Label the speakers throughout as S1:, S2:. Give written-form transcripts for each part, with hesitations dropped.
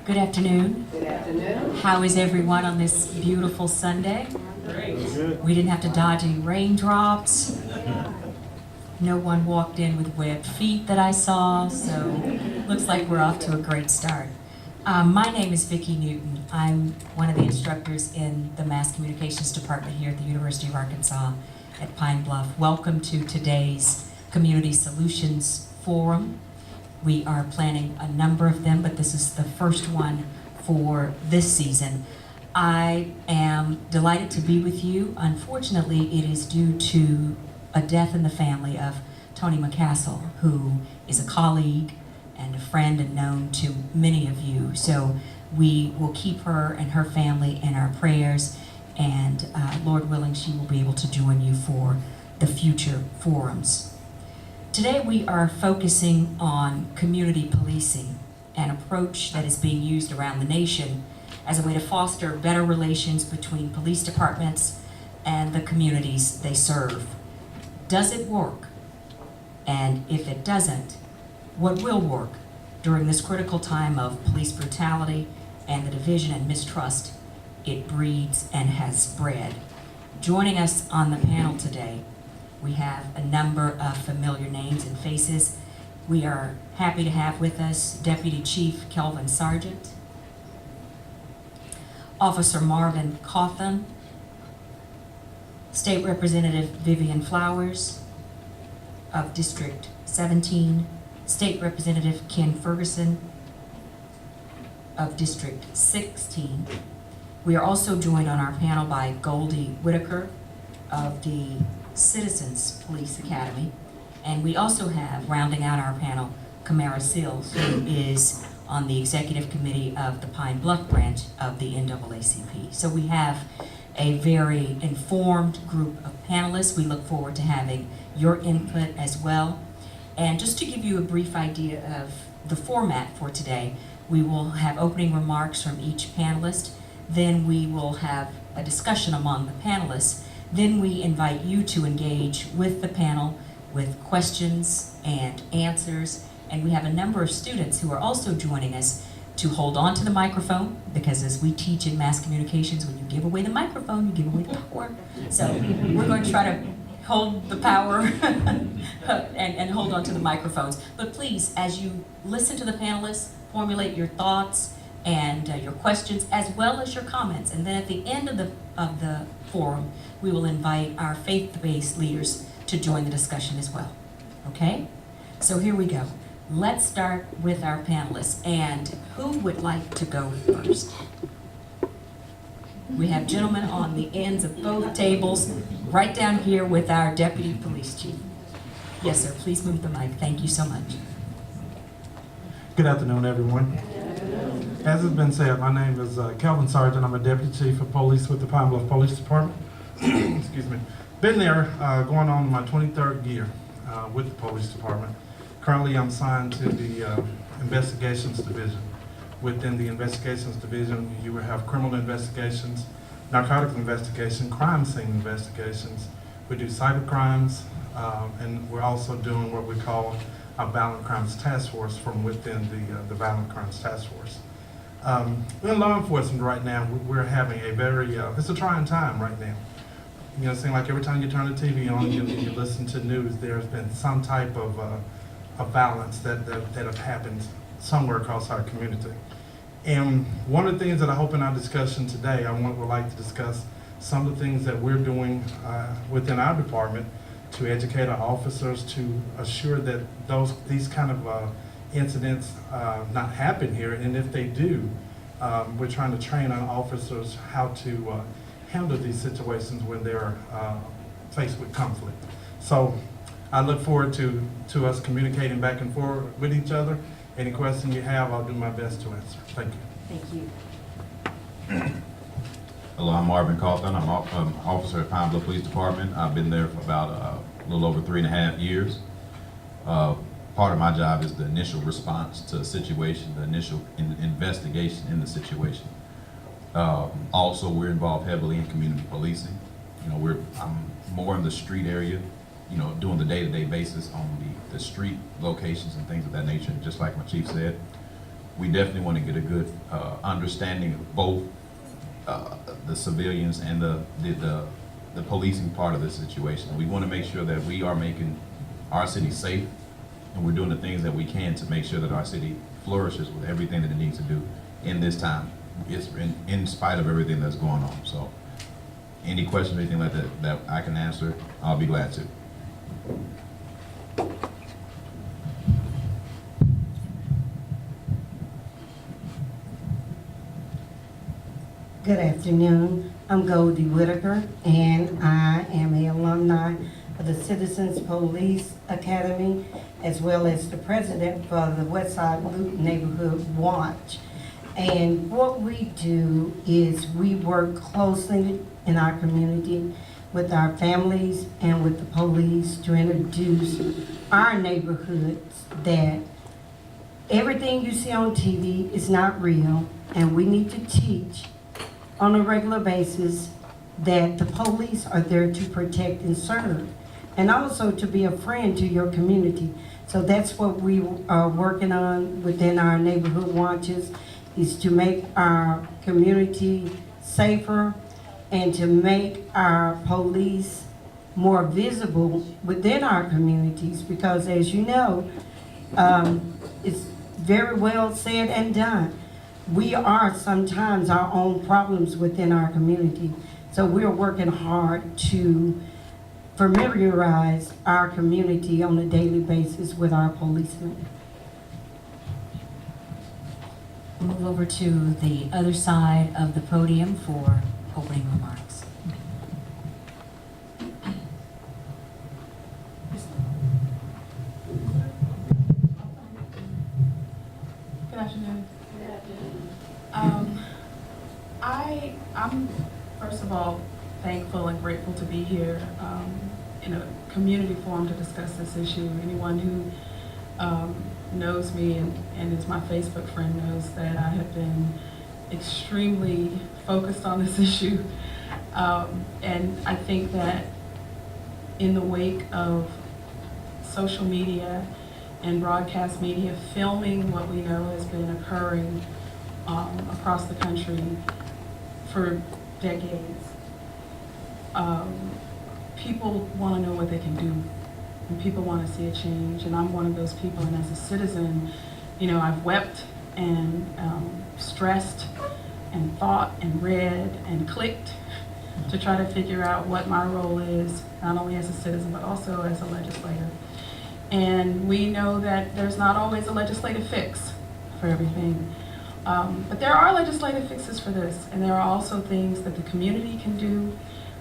S1: Good afternoon.
S2: Good afternoon.
S1: How is everyone on this beautiful Sunday?
S2: Great.
S1: We didn't have to dodge any raindrops. No one walked in with webbed feet that I saw, so looks like we're off to a great start. My name is Vicki Newton. I'm one of the instructors in the Mass Communications Department here at the University of Arkansas at Pine Bluff. Welcome to today's Community Solutions Forum. We are planning a number of them, but this is the first one for this season. I am delighted to be with you. Unfortunately, it is due to a death in the family of Toni McCassell, who is a colleague and a friend and known to many of you. So we will keep her and her family in our prayers, and Lord willing, she will be able to join you for the future forums. Today we are focusing on community policing, an approach that is being used around the nation as a way to foster better relations between police departments and the communities they serve. Does it work? And if it doesn't, what will work during this critical time of police brutality and the division and mistrust it breeds and has bred? Joining us on the panel today, we have a number of familiar names and faces. We are happy to have with us Deputy Chief Kelvin Sargent, Officer Marvin Cawthon, State Representative Vivian Flowers of District 17, State Representative Ken Ferguson of District 16. We are also joined on our panel by Goldie Whitaker of the Citizens Police Academy. And we also have, rounding out our panel, Kamara Sills, who is on the executive committee of the Pine Bluff branch of the NAACP. So we have a very informed group of panelists. We look forward to having your input as well. And just to give you a brief idea of the format for today, we will have opening remarks from each panelist. Then we will have a discussion among the panelists. Then we invite you to engage with the panel with questions and answers. And we have a number of students who are also joining us to hold on to the microphone, because as we teach in mass communications, when you give away the microphone, you give away the power. So we're going to try to hold the power and hold on to the microphones. But please, as you listen to the panelists, formulate your thoughts and your questions as well as your comments. And then at the end of the forum, we will invite our faith-based leaders to join the discussion as well. Okay? So here we go. Let's start with our panelists. And who would like to go first? We have gentlemen on the ends of both tables, right down here with our Deputy Police Chief. Yes, sir, please move the mic. Thank you so much.
S3: Good afternoon, everyone. As has been said, my name is Kelvin Sargent. I'm a Deputy Chief of Police with the Pine Bluff Police Department. Excuse me. Been there going on my 23rd year with the Police Department. Currently, I'm assigned to the Investigations Division. Within the Investigations Division, you will have criminal investigations, narcotics investigation, crime scene investigations. We do cyber crimes, and we're also doing what we call a Violent Crimes Task Force from within the Violent Crimes Task Force. In law enforcement right now, we're having a very, it's a trying time right now. You know, it seems like every time you turn the TV on, you listen to news, there's been some type of violence that have happened somewhere across our community. And one of the things that I hope in our discussion today, would like to discuss some of the things that we're doing within our department to educate our officers to assure that these kind of incidents not happen here. And if they do, we're trying to train our officers how to handle these situations when they're faced with conflict. So I look forward to us communicating back and forth with each other. Any question you have, I'll do my best to answer. Thank you.
S1: Thank you.
S4: Hello, I'm Marvin Cawthon. I'm an officer at Pine Bluff Police Department. I've been there for about a little over 3.5 years. Part of my job is the initial response to a situation, the initial investigation in the situation. Also, we're involved heavily in community policing. You know, I'm more in the street area, you know, doing the day-to-day basis on the street locations and things of that nature, just like my chief said. we definitely want to get a good understanding of both the civilians and the policing part of the situation. We want to make sure that we are making our city safe, and we're doing the things that we can to make sure that our city flourishes with everything that it needs to do in this time. It's in spite of everything that's going on. So any questions or anything like that that I can answer, I'll be glad to.
S2: Good afternoon. I'm Goldie Whitaker, and I am an alumni of the Citizens Police Academy, as well as the president for the Westside Loop Neighborhood Watch. And what we do is we work closely in our community with our families and with the police to introduce our neighborhoods that everything you see on TV is not real, and we need to teach on a regular basis that the police are there to protect and serve, and also to be a friend to your community. So that's what we are working on within our neighborhood watches, is to make our community safer and to make our police more visible within our communities, because as you know, it's very well said and done. We are sometimes our own problems within our community. So we're working hard to familiarize our community on a daily basis with our policemen.
S1: Move over to the other side of the podium for opening remarks.
S5: Good afternoon. I'm first of all thankful and grateful to be here in a community forum to discuss this issue. Anyone who knows me and is my Facebook friend knows that I have been extremely focused on this issue. And I think that in the wake of social media and broadcast media filming what we know has been occurring across the country for decades, people want to know what they can do, and people want to see a change. And I'm one of those people, and as a citizen, you know, I've wept and stressed and thought and read and clicked to try to figure out what my role is, not only as a citizen, but also as a legislator. And we know that there's not always a legislative fix for everything. But there are legislative fixes for this, and there are also things that the community can do,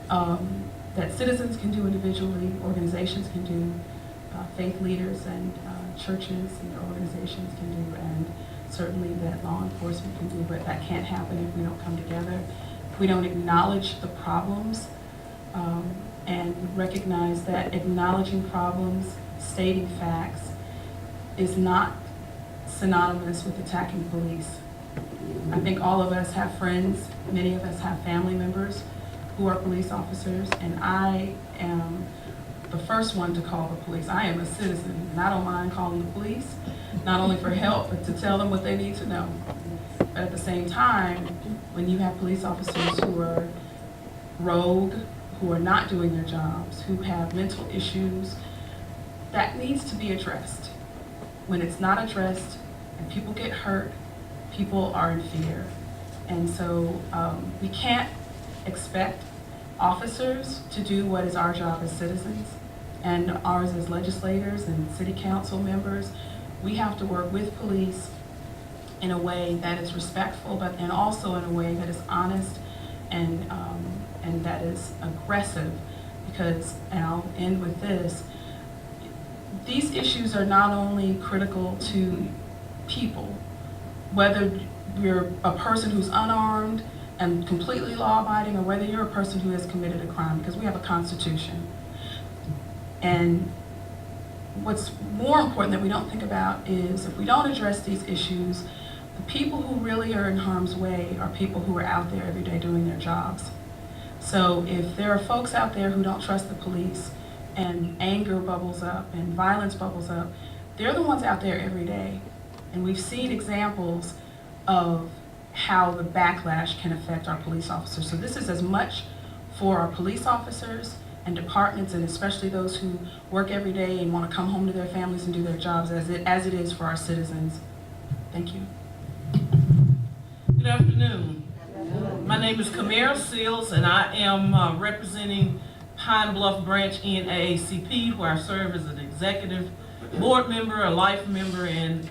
S5: that citizens can do individually, organizations can do, faith leaders and churches and organizations can do, and certainly that law enforcement can do. But that can't happen if we don't come together, if we don't acknowledge the problems, and recognize that acknowledging problems, stating facts, is not synonymous with attacking police. I think all of us have friends, many of us have family members who are police officers, and I am the first one to call the police. I am a citizen, and I don't mind calling the police, not only for help, but to tell them what they need to know. But at the same time, when you have police officers who are rogue, who are not doing their jobs, who have mental issues, that needs to be addressed. When it's not addressed and people get hurt, people are in fear. And so we can't expect officers to do what is our job as citizens and ours as legislators and city council members. We have to work with police in a way that is respectful, and also in a way that is honest and that is aggressive. Because, and I'll end with this, these issues are not only critical to people, whether you're a person who's unarmed and completely law-abiding, or whether you're a person who has committed a crime, because we have a constitution. And what's more important that we don't think about is, if we don't address these issues, the people who really are in harm's way are people who are out there every day doing their jobs. So if there are folks out there who don't trust the police, and anger bubbles up and violence bubbles up, they're the ones out there every day. And we've seen examples of how the backlash can affect our police officers. So this is as much for our police officers and departments, and especially those who work every day and want to come home to their families and do their jobs, as it is for our citizens. Thank you.
S6: Good afternoon. My name is Camara Seals, and I am representing Pine Bluff Branch NAACP, where I serve as an executive board member, a life member, and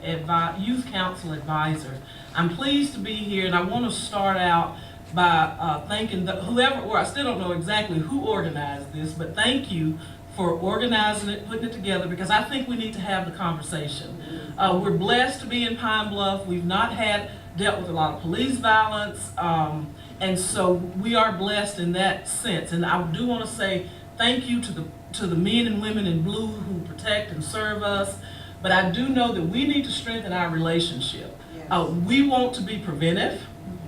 S6: youth council advisor. I'm pleased to be here, and I want to start out by thanking whoever, or I still don't know exactly who organized this, but thank you for organizing it, putting it together, because I think we need to have the conversation. We're blessed to be in Pine Bluff. We've not dealt with a lot of police violence, and so we are blessed in that sense. And I do want to say thank you to the men and women in blue who protect and serve us, but I do know that we need to strengthen our relationship. We want to be preventive.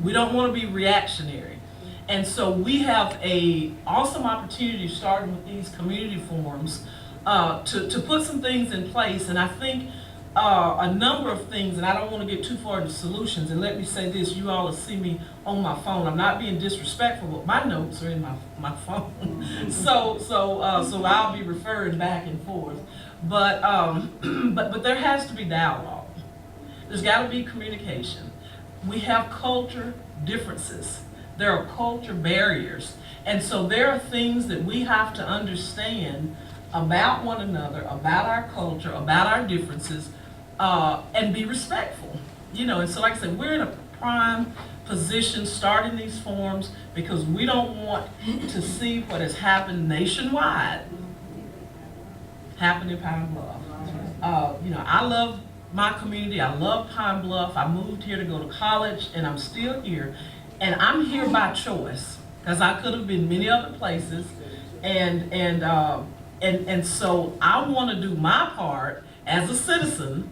S6: We don't want to be reactionary. And so we have a awesome opportunity starting with these community forums to put some things in place. And I think a number of things, and I don't want to get too far into solutions, and let me say this, you all will see me on my phone. I'm not being disrespectful, but my notes are in my phone. So I'll be referring back and forth. But there has to be dialogue. There's got to be communication. We have culture differences. There are culture barriers. And so there are things that we have to understand about one another, about our culture, about our differences, and be respectful. And so like I said, we're in a prime position starting these forums because we don't want to see what has happened nationwide happen in Pine Bluff. I love my community. I love Pine Bluff. I moved here to go to college, and I'm still here. And I'm here by choice, because I could have been many other places. And so I want to do my part as a citizen.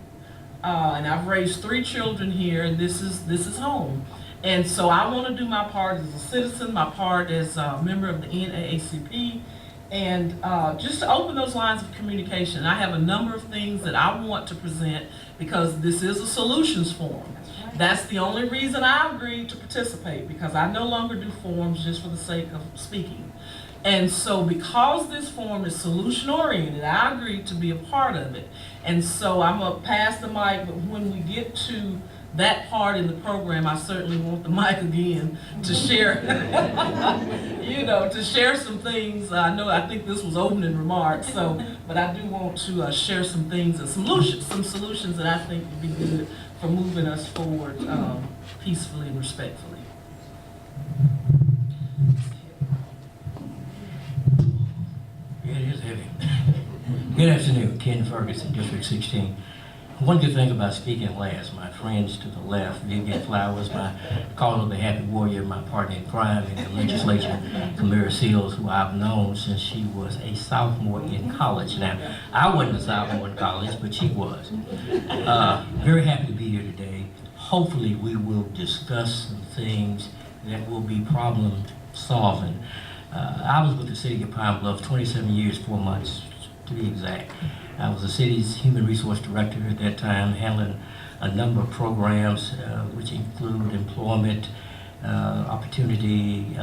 S6: And I've raised 3 children here, and this is home. And so I want to do my part as a citizen, my part as a member of the NAACP, and just to open those lines of communication. I have a number of things that I want to present because this is a solutions forum. That's the only reason I agreed to participate, because I no longer do forums just for the sake of speaking. And so because this forum is solution oriented, I agreed to be a part of it. And so I'm gonna pass the mic, but when we get to that part in the program, I certainly want the mic again to share, to share some things. I think this was opening remarks, but I do want to share some things, some solutions that I think would be good for moving us forward peacefully and respectfully.
S7: Yeah, it is heavy. Good afternoon, Ken Ferguson, District 16. One good thing about speaking last, my friends to the left, Vivian Flowers, my caller, the Happy Warrior, my partner in crime in the legislature, Camara Seals, who I've known since she was a sophomore in college. Now, I wasn't a sophomore in college, but she was. Very happy to be here today. Hopefully we will discuss some things that will be problem solving. I was with the city of Pine Bluff 27 years, 4 months to be exact. I was the city's human resource director at that time, handling a number of programs which include employment, opportunity,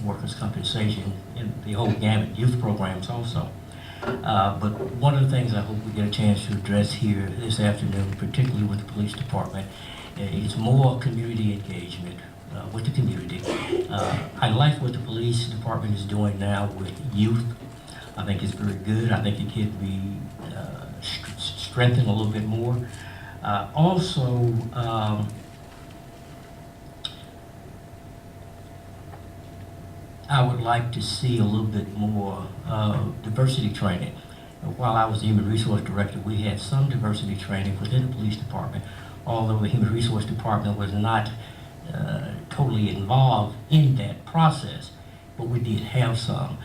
S7: workers' compensation, and the whole gamut, youth programs also. But one of the things I hope we get a chance to address here this afternoon, particularly with the police department, is more community engagement with the community. I like what the police department is doing now with youth. I think it's very good. I think it could be strengthened a little bit more. Also, I would like to see a little bit more diversity training. While I was the human resource director, we had some diversity training within the police department, although the human resource department was not totally involved in that process, but we did have some.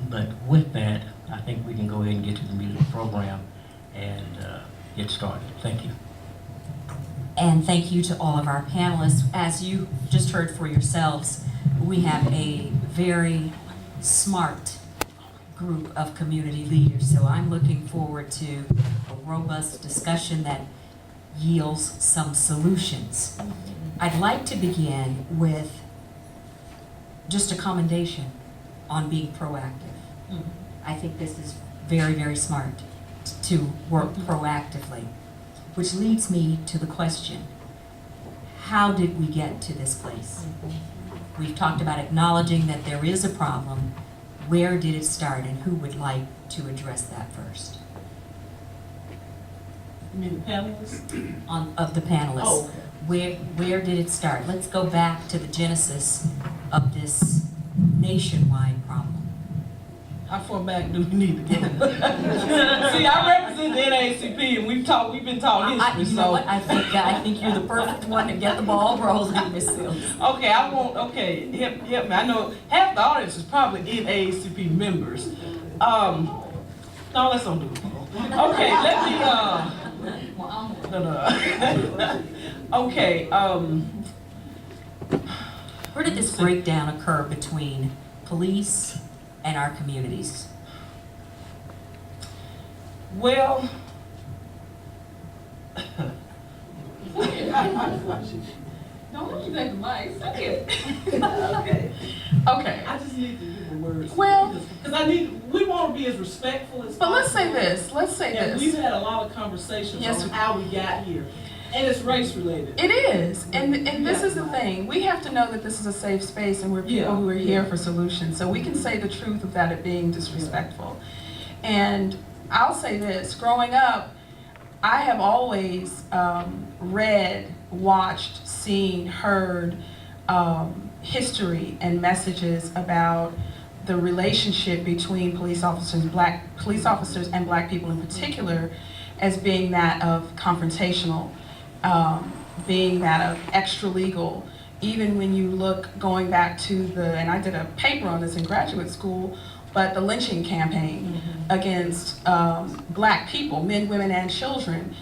S7: But with that, I think we can go ahead and get to the meat of the program and get started. Thank you.
S1: And thank you to all of our panelists. As you just heard for yourselves, we have a very smart group of community leaders. So I'm looking forward to a robust discussion that yields some solutions. I'd like to begin with just a commendation on being proactive. I think this is very, very smart to work proactively, which leads me to the question, how did we get to this place? We've talked about acknowledging that there is a problem. Where did it start, and who would like to address that first?
S6: You mean the panelists?
S1: Of the panelists.
S6: Oh, okay.
S1: Where did it start? Let's go back to the genesis of this nationwide problem.
S6: How far back do we need to go? See, I represent the NAACP, and we've been taught history,
S1: You know what? I think you're the perfect one to get the ball rolling, Ms. Sills.
S6: Okay, help me. I know half the audience is probably NAACP members. No, let's don't do it. Okay, let me, no. Okay,
S1: Where did this breakdown occur between police and our communities?
S6: well,
S5: Don't you take the mic, say it.
S6: okay.
S5: Okay,
S6: I just need to hear the words.
S5: Well-
S6: Because we want to be as respectful as
S5: but
S6: possible.
S5: let's say
S6: And we've
S5: this.
S6: had a lot of conversations
S5: Yes,
S6: on how we got here. And it's race related.
S5: It is, and this is the thing. We have to know that this is a safe space, and we're people who are here for solutions. So we can say the truth without it being disrespectful. And I'll say this: growing up, I have always read, watched, seen, heard history and messages about the relationship between police officers, black police officers, and black people in particular, as being that of confrontational. Being that of extra legal, even when you look going back to and I did a paper on this in graduate school, but the lynching campaign against black people, men, women, and children.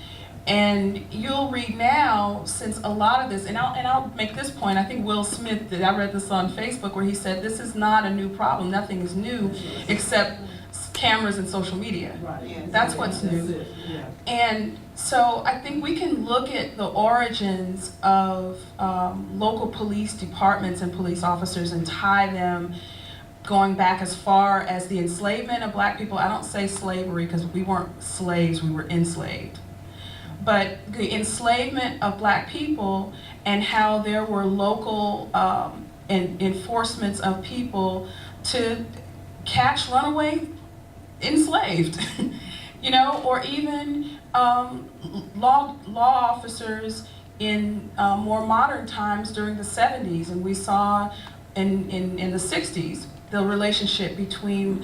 S5: And you'll read now, since a lot of this, and I'll make this point, I think Will Smith did, I read this on Facebook where he said, this is not a new problem, nothing is new except cameras and social media.
S6: Right.
S5: That's what's new.
S6: That's it. Yeah.
S5: And so I think we can look at the origins of local police departments and police officers and tie them going back as far as the enslavement of black people. I don't say slavery because we weren't slaves, we were enslaved. But the enslavement of black people and how there were local enforcements of people to catch runaway enslaved, you know, or even law officers in more modern times during the 70s, and we saw in the 60s the relationship between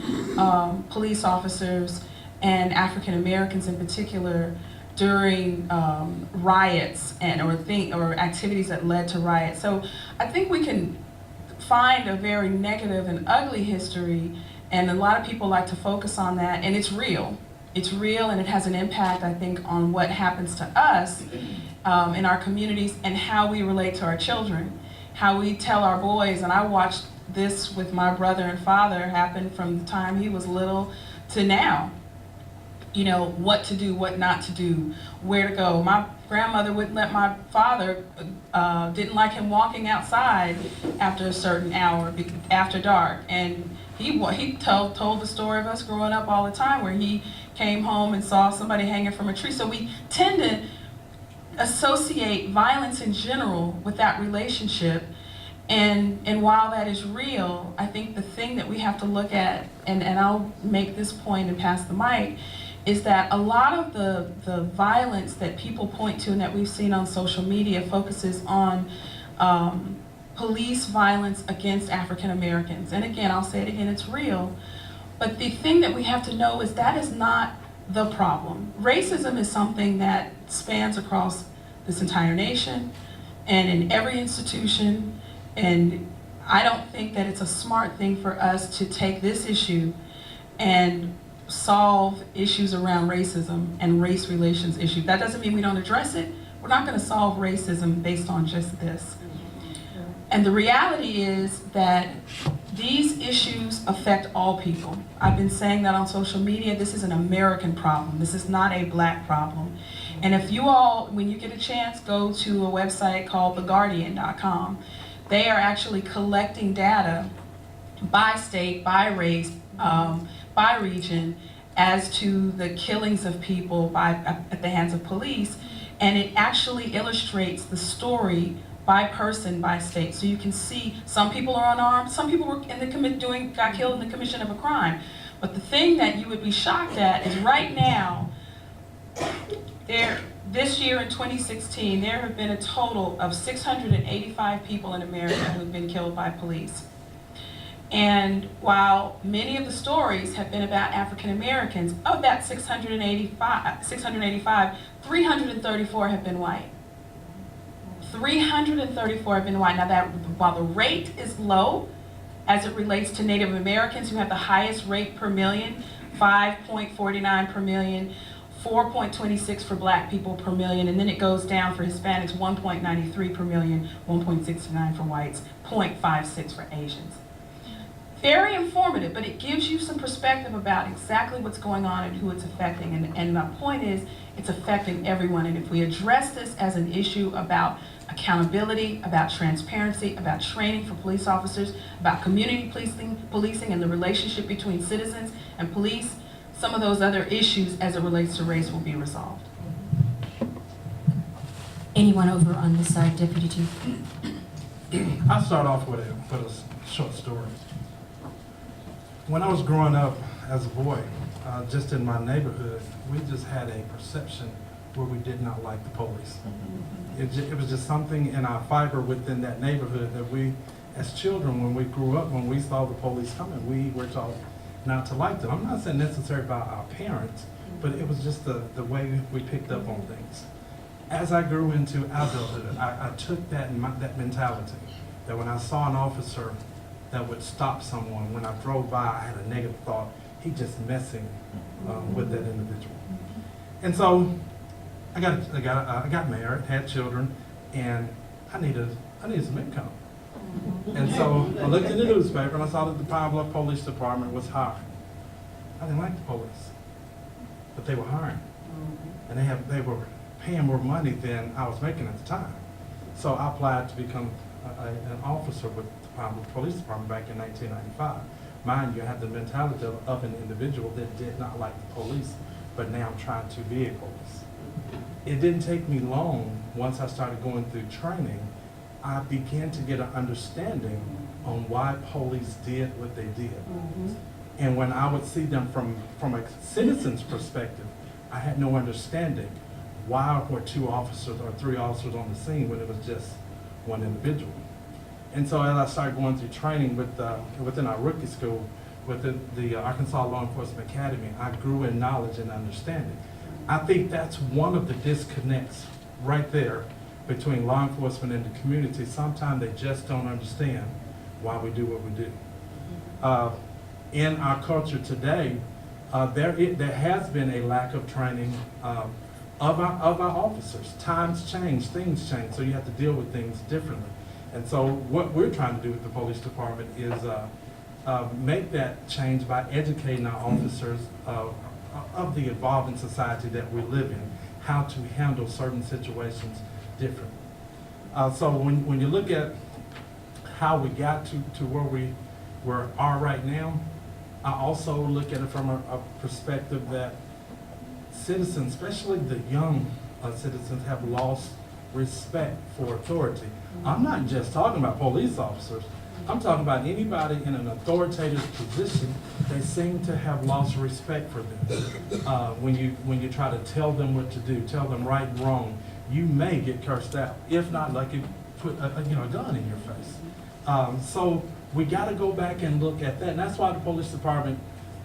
S5: police officers and African Americans in particular during riots or activities that led to riots. So I think we can find a very negative and ugly history, and a lot of people like to focus on that, and it's real. It's real, and it has an impact, I think, on what happens to us in our communities and how we relate to our children, how we tell our boys. And I watched this with my brother and father happen from the time he was little to now. You know, what to do, what not to do, where to go. My grandmother wouldn't let my father, didn't like him walking outside after a certain hour, after dark. And he told the story of us growing up all the time where he came home and saw somebody hanging from a tree. So we tend to associate violence in general with that relationship. And while that is real, I think the thing that we have to look at, and I'll make this point and pass the mic, is that a lot of the violence that people point to and that we've seen on social media focuses on police violence against African Americans. And again, I'll say it again, it's real. But the thing that we have to know is that is not the problem. Racism is something that spans across this entire nation and in every institution. And I don't think that it's a smart thing for us to take this issue and solve issues around racism and race relations issues. That doesn't mean we don't address it. We're not going to solve racism based on just this. And the reality is that these issues affect all people. I've been saying that on social media. This is an American problem. This is not a black problem. And if you all, when you get a chance, go to a website called theguardian.com. They are actually collecting data by state, by race, by region, as to the killings of people at the hands of police. And it actually illustrates the story by person, by state. So you can see some people are unarmed, some people were got killed in the commission of a crime. But the thing that you would be shocked at is right now, this year in 2016, there have been a total of 685 people in America who have been killed by police. And while many of the stories have been about African Americans, of that 685, 334 have been white. 334 have been white. Now that, while the rate is low as it relates to Native Americans, who have the highest rate per million, 5.49 per million, 4.26 for black people per million, and then it goes down for Hispanics, 1.93 per million, 1.69 for whites, 0.56 for Asians. Very informative, but it gives you some perspective about exactly what's going on and who it's affecting. And my point is, it's affecting everyone. And if we address this as an issue about accountability, about transparency, about training for police officers, about community policing and the relationship between citizens and police, some of those other issues as it relates to race will be resolved.
S1: Anyone over on this side, Deputy Chief?
S3: I'll start off with a short story. When I was growing up as a boy, just in my neighborhood, we just had a perception where we did not like the police. It was just something in our fiber within that neighborhood that we, as children, when we grew up, when we saw the police coming, we were taught not to like them. I'm not saying necessarily about our parents, but it was just the way we picked up on things. As I grew into adulthood, I took that mentality, that when I saw an officer that would stop someone, when I drove by, I had a negative thought, he just messing with that individual. And so I got married, had children, and I needed some income. And so I looked in the newspaper and I saw that the Pine Bluff Police Department was hiring. I didn't like the police, but they were hiring. And they were paying more money than I was making at the time. So I applied to become an officer with the Pine Bluff Police Department back in 1995. Mind you, I had the mentality of an individual that did not like the police, but now I'm trying to be a police. It didn't take me long, once I started going through training, I began to get an understanding on why police did what they did. And when I would see them from a citizen's perspective, I had no understanding why were 2 officers or 3 officers on the scene when it was just one individual. And so as I started going through training within our rookie school, within the Arkansas Law Enforcement Academy, I grew in knowledge and understanding. I think that's one of the disconnects right there between law enforcement and the community. Sometimes they just don't understand why we do what we do. In our culture today, there has been a lack of training of our officers. Times change, things change, so you have to deal with things differently. And so what we're trying to do with the police department is make that change by educating our officers of the evolving society that we live in, how to handle certain situations differently. So when you look at how we got to where we are right now, I also look at it from a perspective that citizens, especially the young citizens, have lost respect for authority. I'm not just talking about police officers. I'm talking about anybody in an authoritative position. They seem to have lost respect for them. When you try to tell them what to do, tell them right and wrong, you may get cursed out. If not, like you put a gun in your face. So we got to go back and look at that. And that's why the police department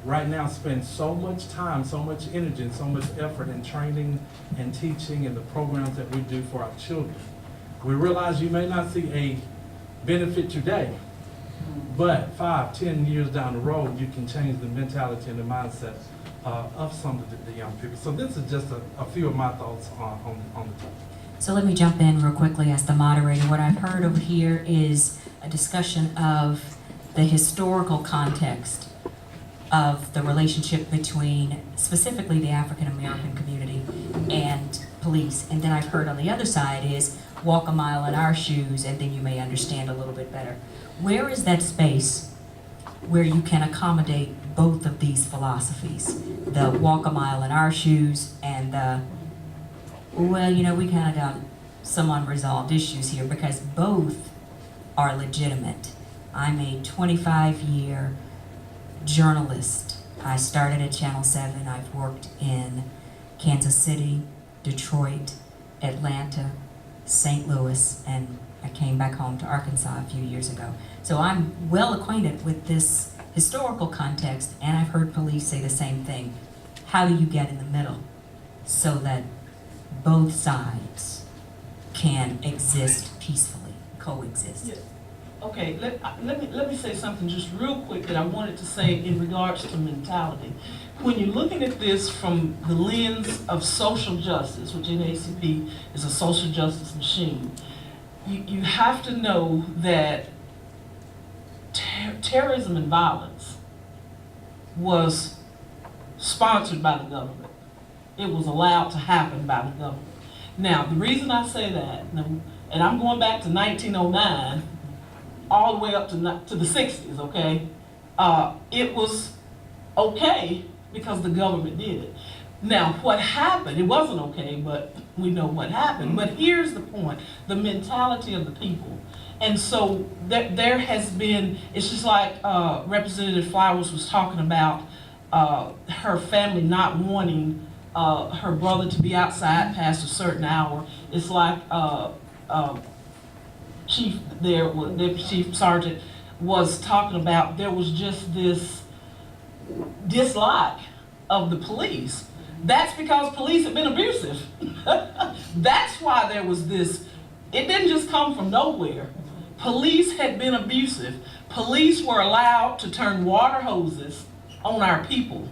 S3: right now spends so much time, so much energy, and so much effort in training and teaching and the programs that we do for our children. We realize you may not see a benefit today, but 5, 10 years down the road, you can change the mentality and the mindset of some of the young people. So this is just a few of my thoughts on the topic.
S1: So let me jump in real quickly as the moderator. What I've heard over here is a discussion of the historical context of the relationship between specifically the African American community and police. And then I've heard on the other side is walk a mile in our shoes and then you may understand a little bit better. Where is that space where you can accommodate both of these philosophies? The walk a mile in our shoes and the, well, you know, we kind of got some unresolved issues here, because both are legitimate. I'm a 25-year journalist. I started at Channel 7. I've worked in Kansas City, Detroit, Atlanta, St. Louis, and I came back home to Arkansas a few years ago. So I'm well acquainted with this historical context, and I've heard police say the same thing. How do you get in the middle so that both sides can exist peacefully, coexist?
S6: Yeah. Okay, let me say something just real quick that I wanted to say in regards to mentality. When you're looking at this from the lens of social justice, which NAACP is a social justice machine, you have to know that terrorism and violence was sponsored by the government. It was allowed to happen by the government. Now, the reason I say that, and I'm going back to 1909, all the way up to the 60s, okay? It was okay because the government did it. Now, what happened, it wasn't okay, but we know what happened. But here's the point, the mentality of the people. And so there has been, it's just like Representative Flowers was talking about her family not wanting her brother to be outside past a certain hour. It's like Deputy Chief Sergeant was talking about, there was just this dislike of the police. That's because police have been abusive. That's why there was this, it didn't just come from nowhere. Police had been abusive. Police were allowed to turn water hoses on our people.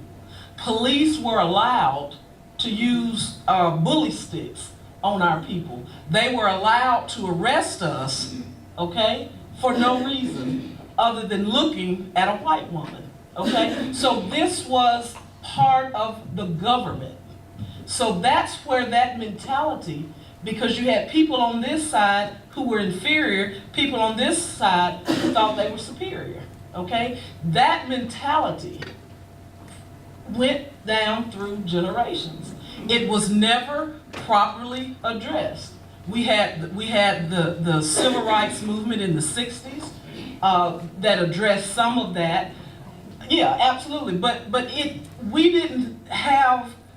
S6: Police were allowed to use bully sticks on our people. They were allowed to arrest us, okay, for no reason other than looking at a white woman, okay? So this was part of the government. So that's where that mentality, because you had people on this side who were inferior, people on this side who thought they were superior, okay? That mentality went down through generations. It was never properly addressed. We had the civil rights movement in the 60s that addressed some of that. Yeah, absolutely. But we didn't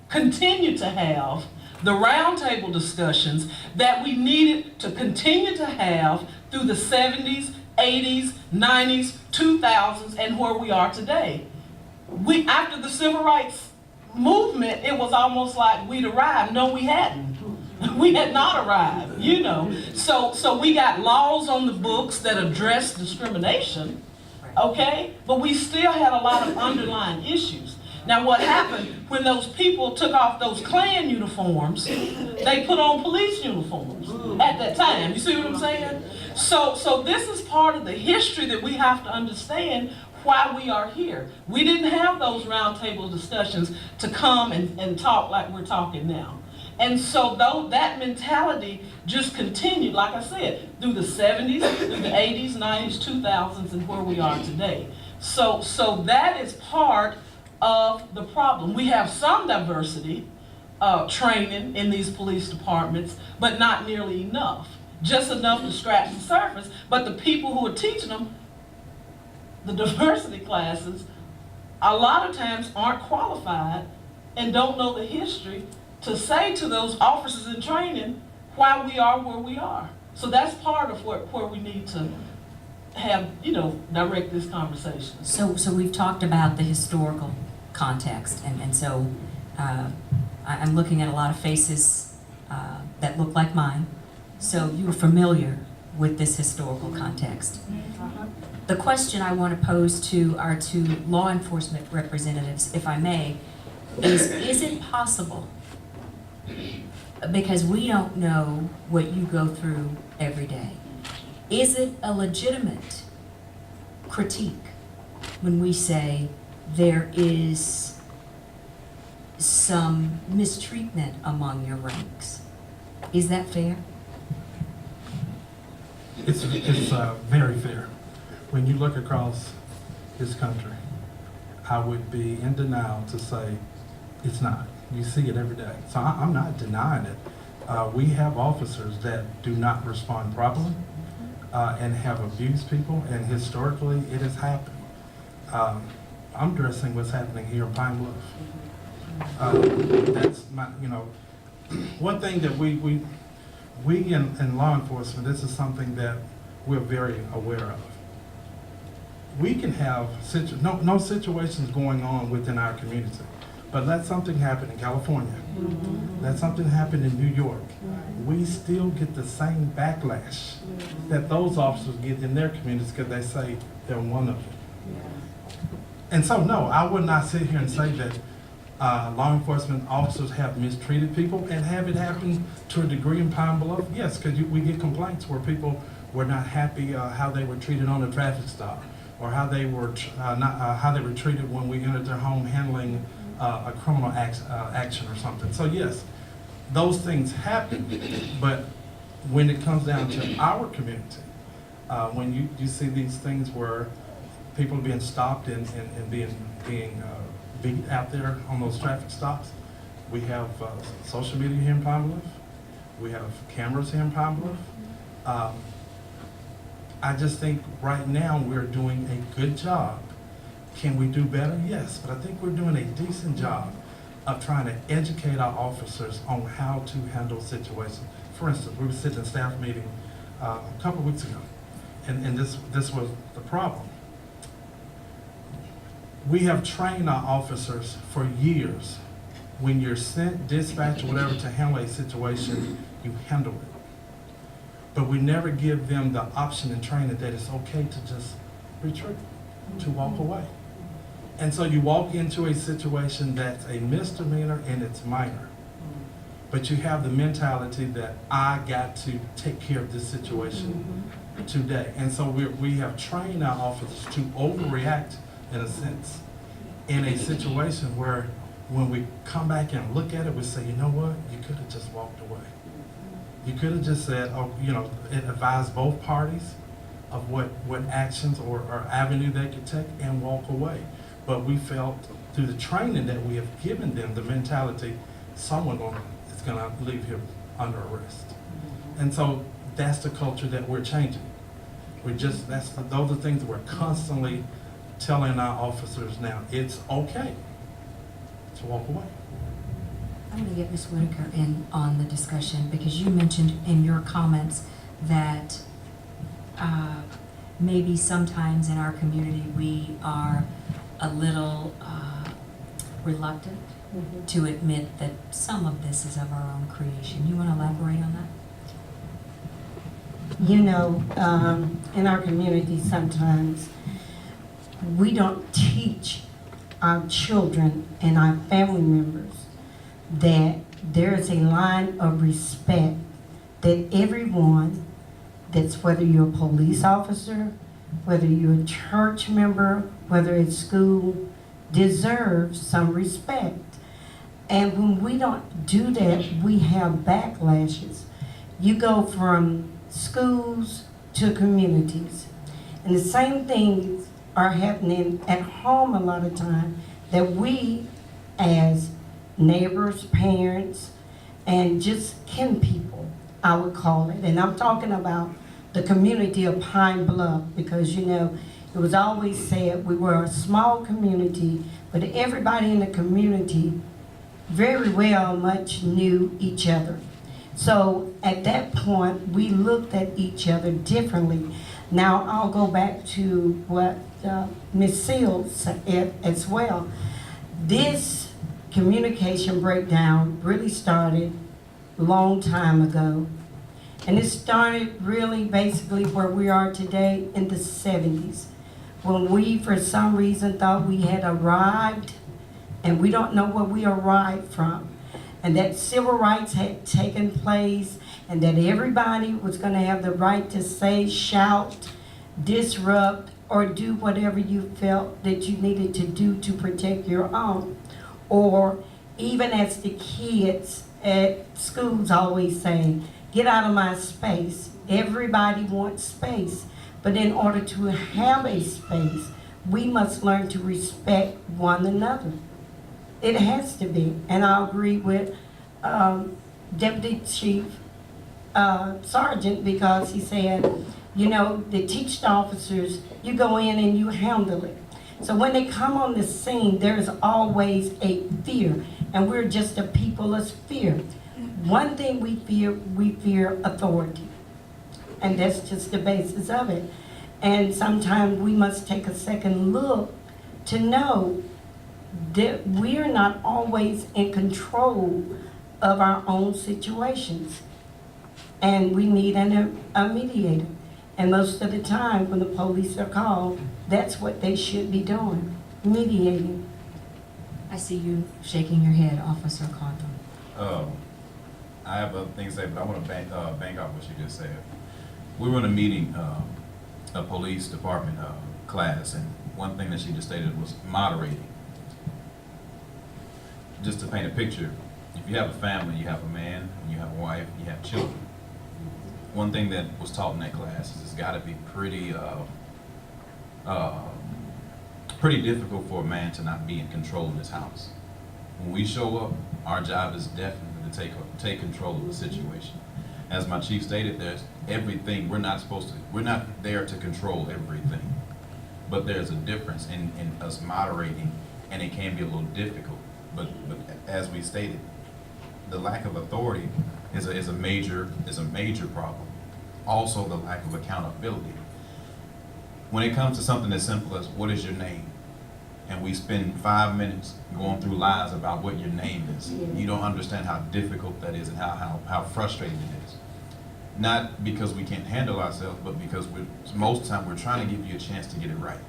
S6: continue to have the roundtable discussions that we needed to continue to have through the 70s, 80s, 90s, 2000s, and where we are today. After the civil rights movement, it was almost like we'd arrived. No, we hadn't. We had not arrived, you know. So we got laws on the books that address discrimination, okay? But we still had a lot of underlying issues. Now what happened when those people took off those Klan uniforms, they put on police uniforms at that time. You see what I'm saying? So this is part of the history that we have to understand why we are here. We didn't have those roundtable discussions to come and talk like we're talking now. And so that mentality just continued, like I said, through the 70s, through the 80s, 90s, 2000s, and where we are today. So that is part of the problem. We have some diversity training in these police departments, but not nearly enough. Just enough to scratch the surface, but the people who are teaching them, the diversity classes, a lot of times aren't qualified and don't know the history to say to those officers in training why we are where we are. So that's part of where we need to have, direct this conversation.
S1: So we've talked about the historical context, and so I'm looking at a lot of faces that look like mine. So you're familiar with this historical context. The question I want to pose to our two law enforcement representatives, if I may, is it possible, because we don't know what you go through every day, is it a legitimate critique when we say there is some mistreatment among your ranks. Is that fair?
S3: It's very fair. When you look across this country, I would be in denial to say it's not. You see it every day. So I'm not denying it. We have officers that do not respond properly and have abused people, and historically it has happened. I'm addressing what's happening here in Pine Bluff. That's my, one thing that we in law enforcement, this is something that we're very aware of. We can have no situations going on within our community, but let something happen in California, let something happen in New York, we still get the same backlash that those officers get in their communities because they say they're one of them. And so, no, I would not sit here and say that law enforcement officers have mistreated people and have it happen to a degree in Pine Bluff. Yes, because we get complaints where people were not happy how they were treated on a traffic stop, or how they were how they were treated when we entered their home handling a criminal action or something. So yes, those things happen, but when it comes down to our community, when you see these things where people are being stopped and being beat out there on those traffic stops, we have social media here in Pine Bluff, we have cameras here in Pine Bluff. I just think right now we're doing a good job. Can we do better? Yes, but I think we're doing a decent job of trying to educate our officers on how to handle situations. For instance, we were sitting in a staff meeting a couple of weeks ago, and this was the problem. We have trained our officers for years. When you're sent, dispatch, or whatever to handle a situation, you handle it. But we never give them the option in training that it's okay to just retreat, to walk away. And so you walk into a situation that's a misdemeanor and it's minor. But you have the mentality that I got to take care of this situation today. And so we have trained our officers to overreact, in a sense, in a situation where when we come back and look at it, we say, you know what, you could have just walked away. You could have just said, oh, it advised both parties of what actions or avenue they could take and walk away. But we felt through the training that we have given them, the mentality, someone is going to leave here under arrest. And so that's the culture that we're changing. Those are things that we're constantly telling our officers now. It's okay to walk away.
S1: I'm going to get Ms. Whitaker in on the discussion, because you mentioned in your comments that maybe sometimes in our community we are a little reluctant to admit that some of this is of our own creation. You want to elaborate on that?
S2: In our community sometimes we don't teach our children and our family members that there is a line of respect that everyone, that's whether you're a police officer, whether you're a church member, whether it's school, deserves some respect. And when we don't do that, we have backlashes. You go from schools to communities, and the same things are happening at home a lot of time, that we as neighbors, parents, and just kin people, I would call it. And I'm talking about the community of Pine Bluff, because it was always said we were a small community, but everybody in the community very well much knew each other. So at that point, we looked at each other differently. Now I'll go back to what Ms. Seals said as well. This communication breakdown really started a long time ago. And it started really basically where we are today in the 70s, when we, for some reason, thought we had arrived, and we don't know where we arrived from. And that civil rights had taken place, and that everybody was going to have the right to say, shout, disrupt, or do whatever you felt that you needed to do to protect your own. Or even as the kids at schools always say, get out of my space. Everybody wants space. But in order to have a space, we must learn to respect one another. It has to be. And I agree with Deputy Chief Sergeant, because he said, you know, they teach the officers, you go in and you handle it. So when they come on the scene, there's always a fear, and we're just a people of fear. One thing we fear authority, and that's just the basis of it. And sometimes we must take a second look to know that we're not always in control of our own situations, and we need a mediator. And most of the time, when the police are called, that's what they should be doing, mediating.
S1: I see you shaking your head, Officer Cawthorn.
S4: I have other things to say, but I want to bank off what you just said. We were in a meeting, a police department class, and one thing that she just stated was moderating. Just to paint a picture, if you have a family, you have a man, you have a wife, you have children. One thing that was taught in that class is it's got to be pretty difficult for a man to not be in control of his house. When we show up, our job is definitely to take control of the situation. As my chief stated, there's everything. We're not there to control everything. But there's a difference in us moderating, and it can be a little difficult. But as we stated, the lack of authority is a major problem. Also, the lack of accountability. When it comes to something as simple as what is your name, and we spend 5 minutes going through lies about what your name is, you don't understand how difficult that is and how frustrating it is. Not because we can't handle ourselves, but because most of the time we're trying to give you a chance to get it right.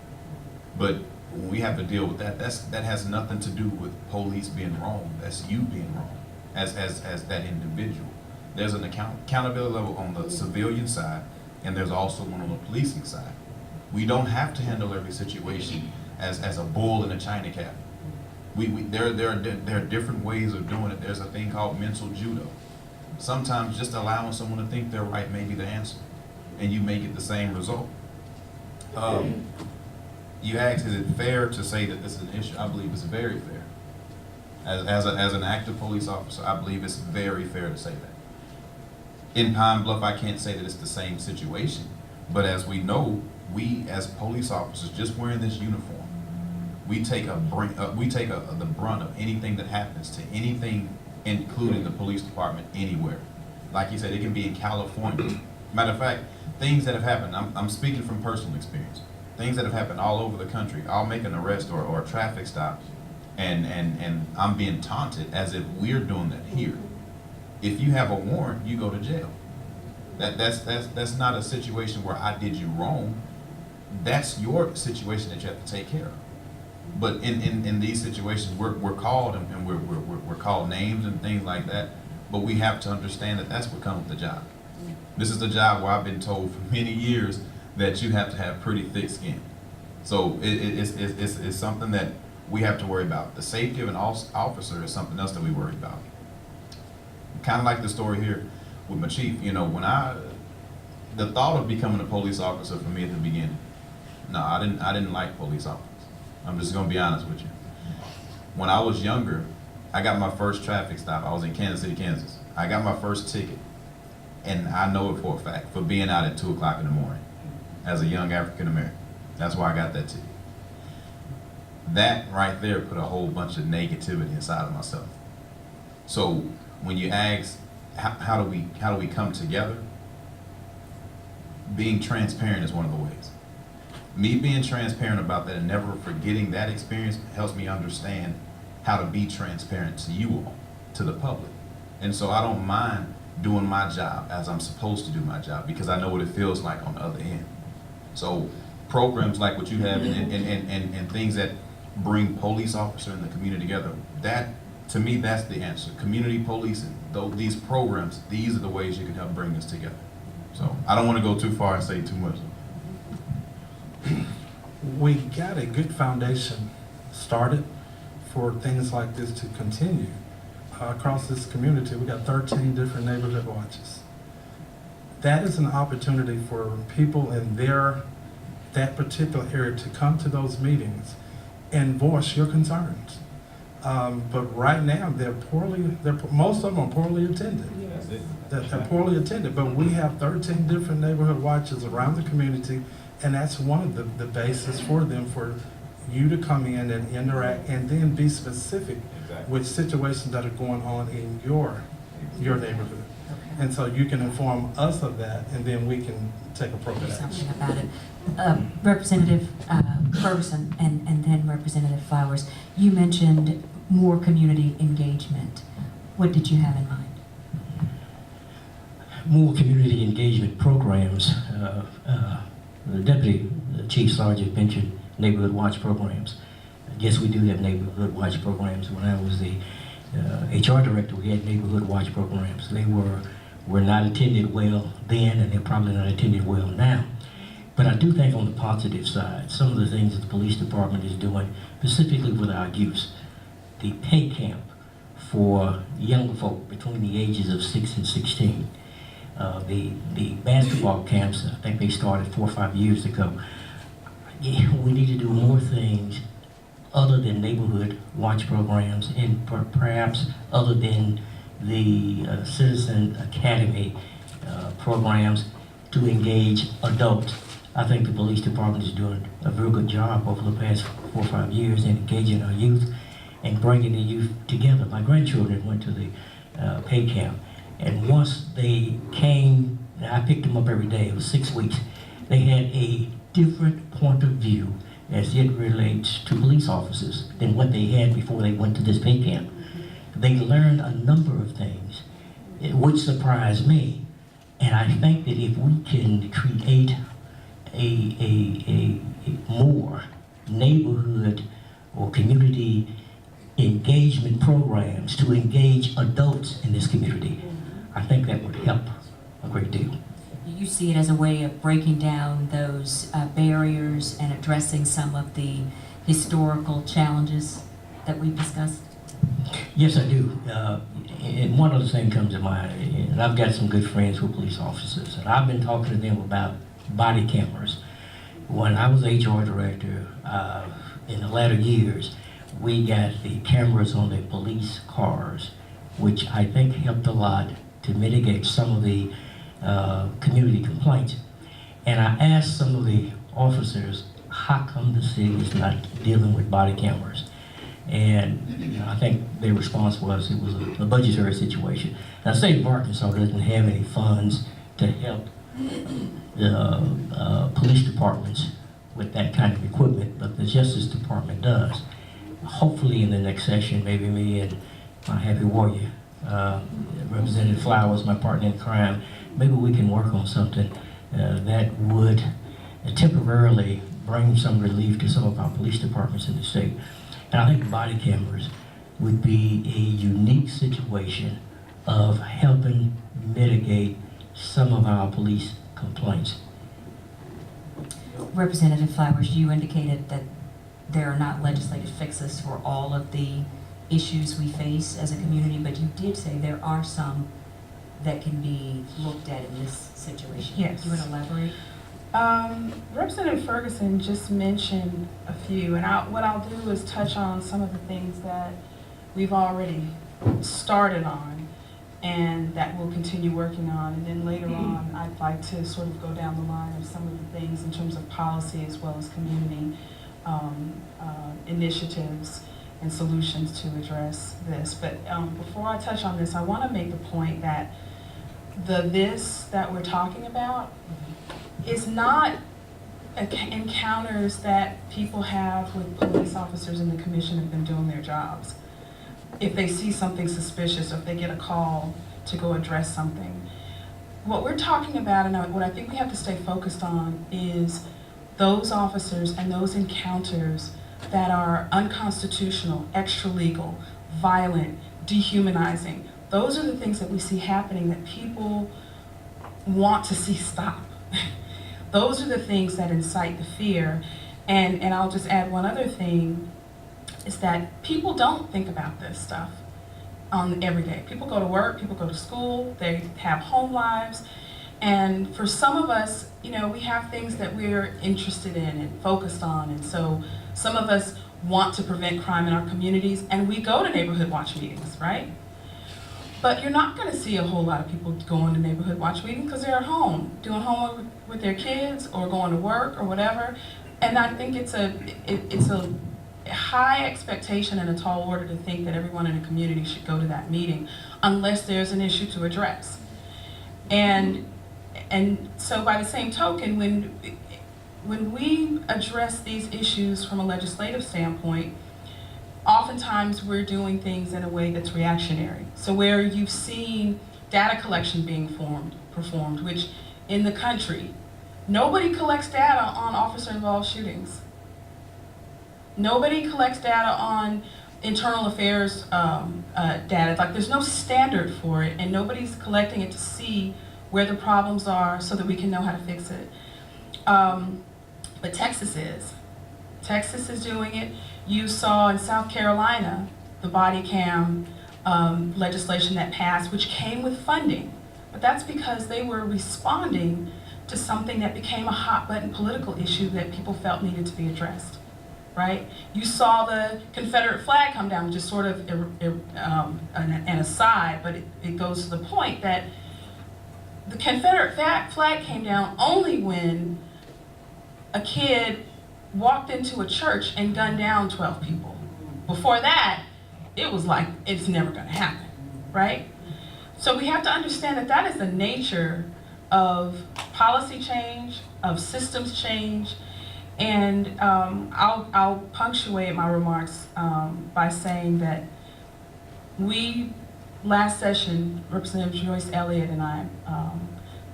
S4: But when we have to deal with that, that has nothing to do with police being wrong. That's you being wrong as that individual. There's an accountability level on the civilian side, and there's also one on the policing side. We don't have to handle every situation as a bull in a china cabinet. There are different ways of doing it. There's a thing called mental judo. Sometimes just allowing someone to think they're right may be the answer, and you may get the same result. You asked, is it fair to say that this is an issue? I believe it's very fair. As an active police officer, I believe it's very fair to say that. In Pine Bluff, I can't say that it's the same situation, but as we know, we as police officers, just wearing this uniform, we take the brunt of anything that happens to anything, including the police department, anywhere. Like you said, it can be in California. Matter of fact, things that have happened, I'm speaking from personal experience, things that have happened all over the country. I'll make an arrest or a traffic stop, and I'm being taunted as if we're doing that here. If you have a warrant, you go to jail. That's not a situation where I did you wrong. That's your situation that you have to take care of. But in these situations, we're called and we're called names and things like that. But we have to understand that that's what comes with the job. This is the job where I've been told for many years that you have to have pretty thick skin. So it's something that we have to worry about. The safety of an officer is something else that we worry about. Kind of like the story here with my chief. You know, the thought of becoming a police officer for me at the beginning, no, I didn't like police officers. I'm just gonna be honest with you. When I was younger, I got my first traffic stop. I was in Kansas City, Kansas. I got my first ticket, and I know it for a fact, for being out at 2 o'clock in the morning as a young African American. That's why I got that ticket. That right there put a whole bunch of negativity inside of myself. So when you ask, how do we come together? Being transparent is one of the ways. Me being transparent about that and never forgetting that experience helps me understand how to be transparent to you all, to the public. And so I don't mind doing my job as I'm supposed to do my job, because I know what it feels like on the other end. So programs like what you have and things that bring police officer and the community together, that, to me, that's the answer. Community policing, these programs, these are the ways you can help bring this together. So I don't want to go too far and say too much.
S3: We got a good foundation started for things like this to continue across this community. We got 13 different neighborhood watches. That is an opportunity for people in that particular area to come to those meetings and voice your concerns. But right now, most of them are poorly attended. They're poorly attended, but we have 13 different neighborhood watches around the community, and that's one of the basis for them, for you to come in and interact and then be specific with situations that are going on in your neighborhood. And so you can inform us of that, and then we can take appropriate
S1: Do something
S3: action.
S1: about it. Representative Ferguson and then Representative Flowers, you mentioned more community engagement. What did you have in mind?
S7: More community engagement programs. The Deputy Chief Sergeant mentioned neighborhood watch programs. Yes, we do have neighborhood watch programs. When I was the HR director, we had neighborhood watch programs. They were not attended well then, and they're probably not attended well now. But I do think on the positive side, some of the things that the police department is doing, specifically with our youth, the pay camp for young folk between the ages of 6 and 16. The basketball camps, I think they started 4 or 5 years ago. Yeah, we need to do more things other than neighborhood watch programs, and perhaps other than the Citizen Academy programs to engage adults. I think the police department is doing a very good job over the past 4 or 5 years in engaging our youth and bringing the youth together. My grandchildren went to the pay camp, and once they came, I picked them up every day. It was 6 weeks. They had a different point of view as it relates to police officers than what they had before they went to this pay camp. They learned a number of things, which surprised me. And I think that if we can create a more neighborhood or community engagement programs to engage adults in this community, I think that would help a great deal.
S1: You see it as a way of breaking down those barriers and addressing some of the historical challenges that we've discussed?
S7: Yes, I do. And one other thing comes to mind, and I've got some good friends who are police officers, and I've been talking to them about body cameras. When I was HR director, in the latter years, we got the cameras on the police cars, which I think helped a lot to mitigate some of the community complaints. And I asked some of the officers, how come the city is not dealing with body cameras? And I think their response was it was a budgetary situation. Now, the state of Arkansas doesn't have any funds to help the police departments with that kind of equipment, but the Justice Department does. Hopefully in the next session, maybe me and my happy warrior, Representative Flowers, my partner in crime, maybe we can work on something that would temporarily bring some relief to some of our police departments in the state. And I think body cameras would be a unique situation of helping mitigate some of our police complaints.
S1: Representative Flowers, you indicated that there are not legislative fixes for all of the issues we face as a community, but you did say there are some that can be looked at in this situation.
S5: Yes.
S1: Do you want to elaborate?
S5: Representative Ferguson just mentioned a few, and what I'll do is touch on some of the things that we've already started on and that we'll continue working on. And then later on, I'd like to sort of go down the line of some of the things in terms of policy as well as community initiatives and solutions to address this. But before I touch on this, I want to make the point that this that we're talking about is not encounters that people have with police officers in the commission have been doing their jobs. If they see something suspicious, or if they get a call to go address something. What we're talking about, and what I think we have to stay focused on, is those officers and those encounters that are unconstitutional, extra-legal, violent, dehumanizing. Those are the things that we see happening that people want to see stop. Those are the things that incite the fear. And I'll just add one other thing. is that people don't think about this stuff every day. People go to work, people go to school, they have home lives, and for some of us, you know, we have things that we're interested in and focused on, and so some of us want to prevent crime in our communities, and we go to neighborhood watch meetings, right? But you're not going to see a whole lot of people going to neighborhood watch meetings because they're at home, doing homework with their kids or going to work or whatever. And I think it's a high expectation and a tall order to think that everyone in a community should go to that meeting unless there's an issue to address. And so by the same token, when we address these issues from a legislative standpoint, oftentimes we're doing things in a way that's reactionary. So where you've seen data collection being performed, which in the country, nobody collects data on officer-involved shootings. Nobody collects data on internal affairs data. Like, there's no standard for it, and nobody's collecting it to see where the problems are so that we can know how to fix it. But Texas is. Texas is doing it. You saw in South Carolina the body cam legislation that passed, which came with funding. But that's because they were responding to something that became a hot button political issue that people felt needed to be addressed, right? You saw the Confederate flag come down, which is sort of an aside, but it goes to the point that the Confederate flag came down only when a kid walked into a church and gunned down 12 people. Before that, it was like, it's never gonna happen, right? So we have to understand that that is the nature of policy change, of systems change, and I'll punctuate my remarks by saying that last session, Representative Joyce Elliott and I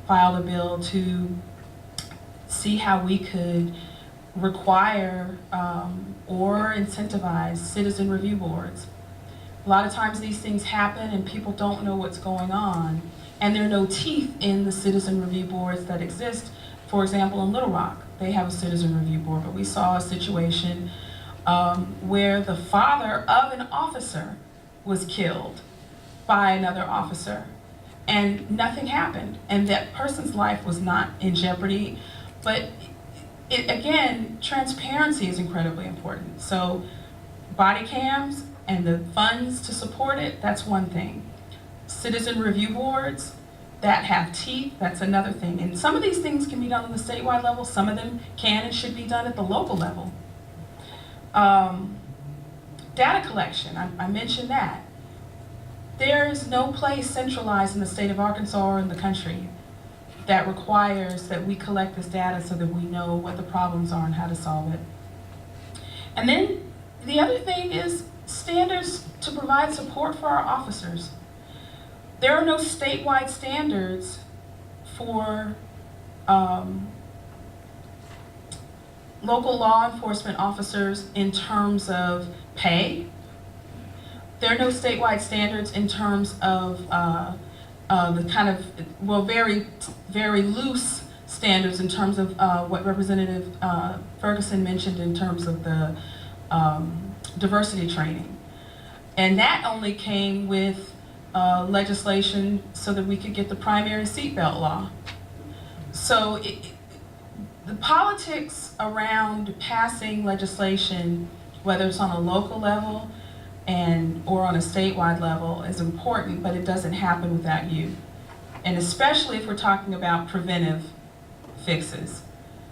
S5: filed a bill to see how we could require or incentivize citizen review boards. A lot of times these things happen and people don't know what's going on, and there are no teeth in the citizen review boards that exist. For example, in Little Rock, they have a citizen review board, but we saw a situation where the father of an officer was killed by another officer, and nothing happened, and that person's life was not in jeopardy. But again, transparency is incredibly important. So body cams and the funds to support it, that's one thing. Citizen review boards that have teeth, that's another thing. And some of these things can be done on the statewide level, some of them can and should be done at the local level. Data collection, I mentioned that. There is no place centralized in the state of Arkansas or in the country that requires that we collect this data so that we know what the problems are and how to solve it. And then the other thing is standards to provide support for our officers. There are no statewide standards for local law enforcement officers in terms of pay. There are no statewide standards in terms of the kind of, well, very, very loose standards in terms of what Representative Ferguson mentioned in terms of the diversity training. And that only came with legislation so that we could get the primary seatbelt law. So the politics around passing legislation, whether it's on a local level or on a statewide level, is important, but it doesn't happen without you. And especially if we're talking about preventive fixes.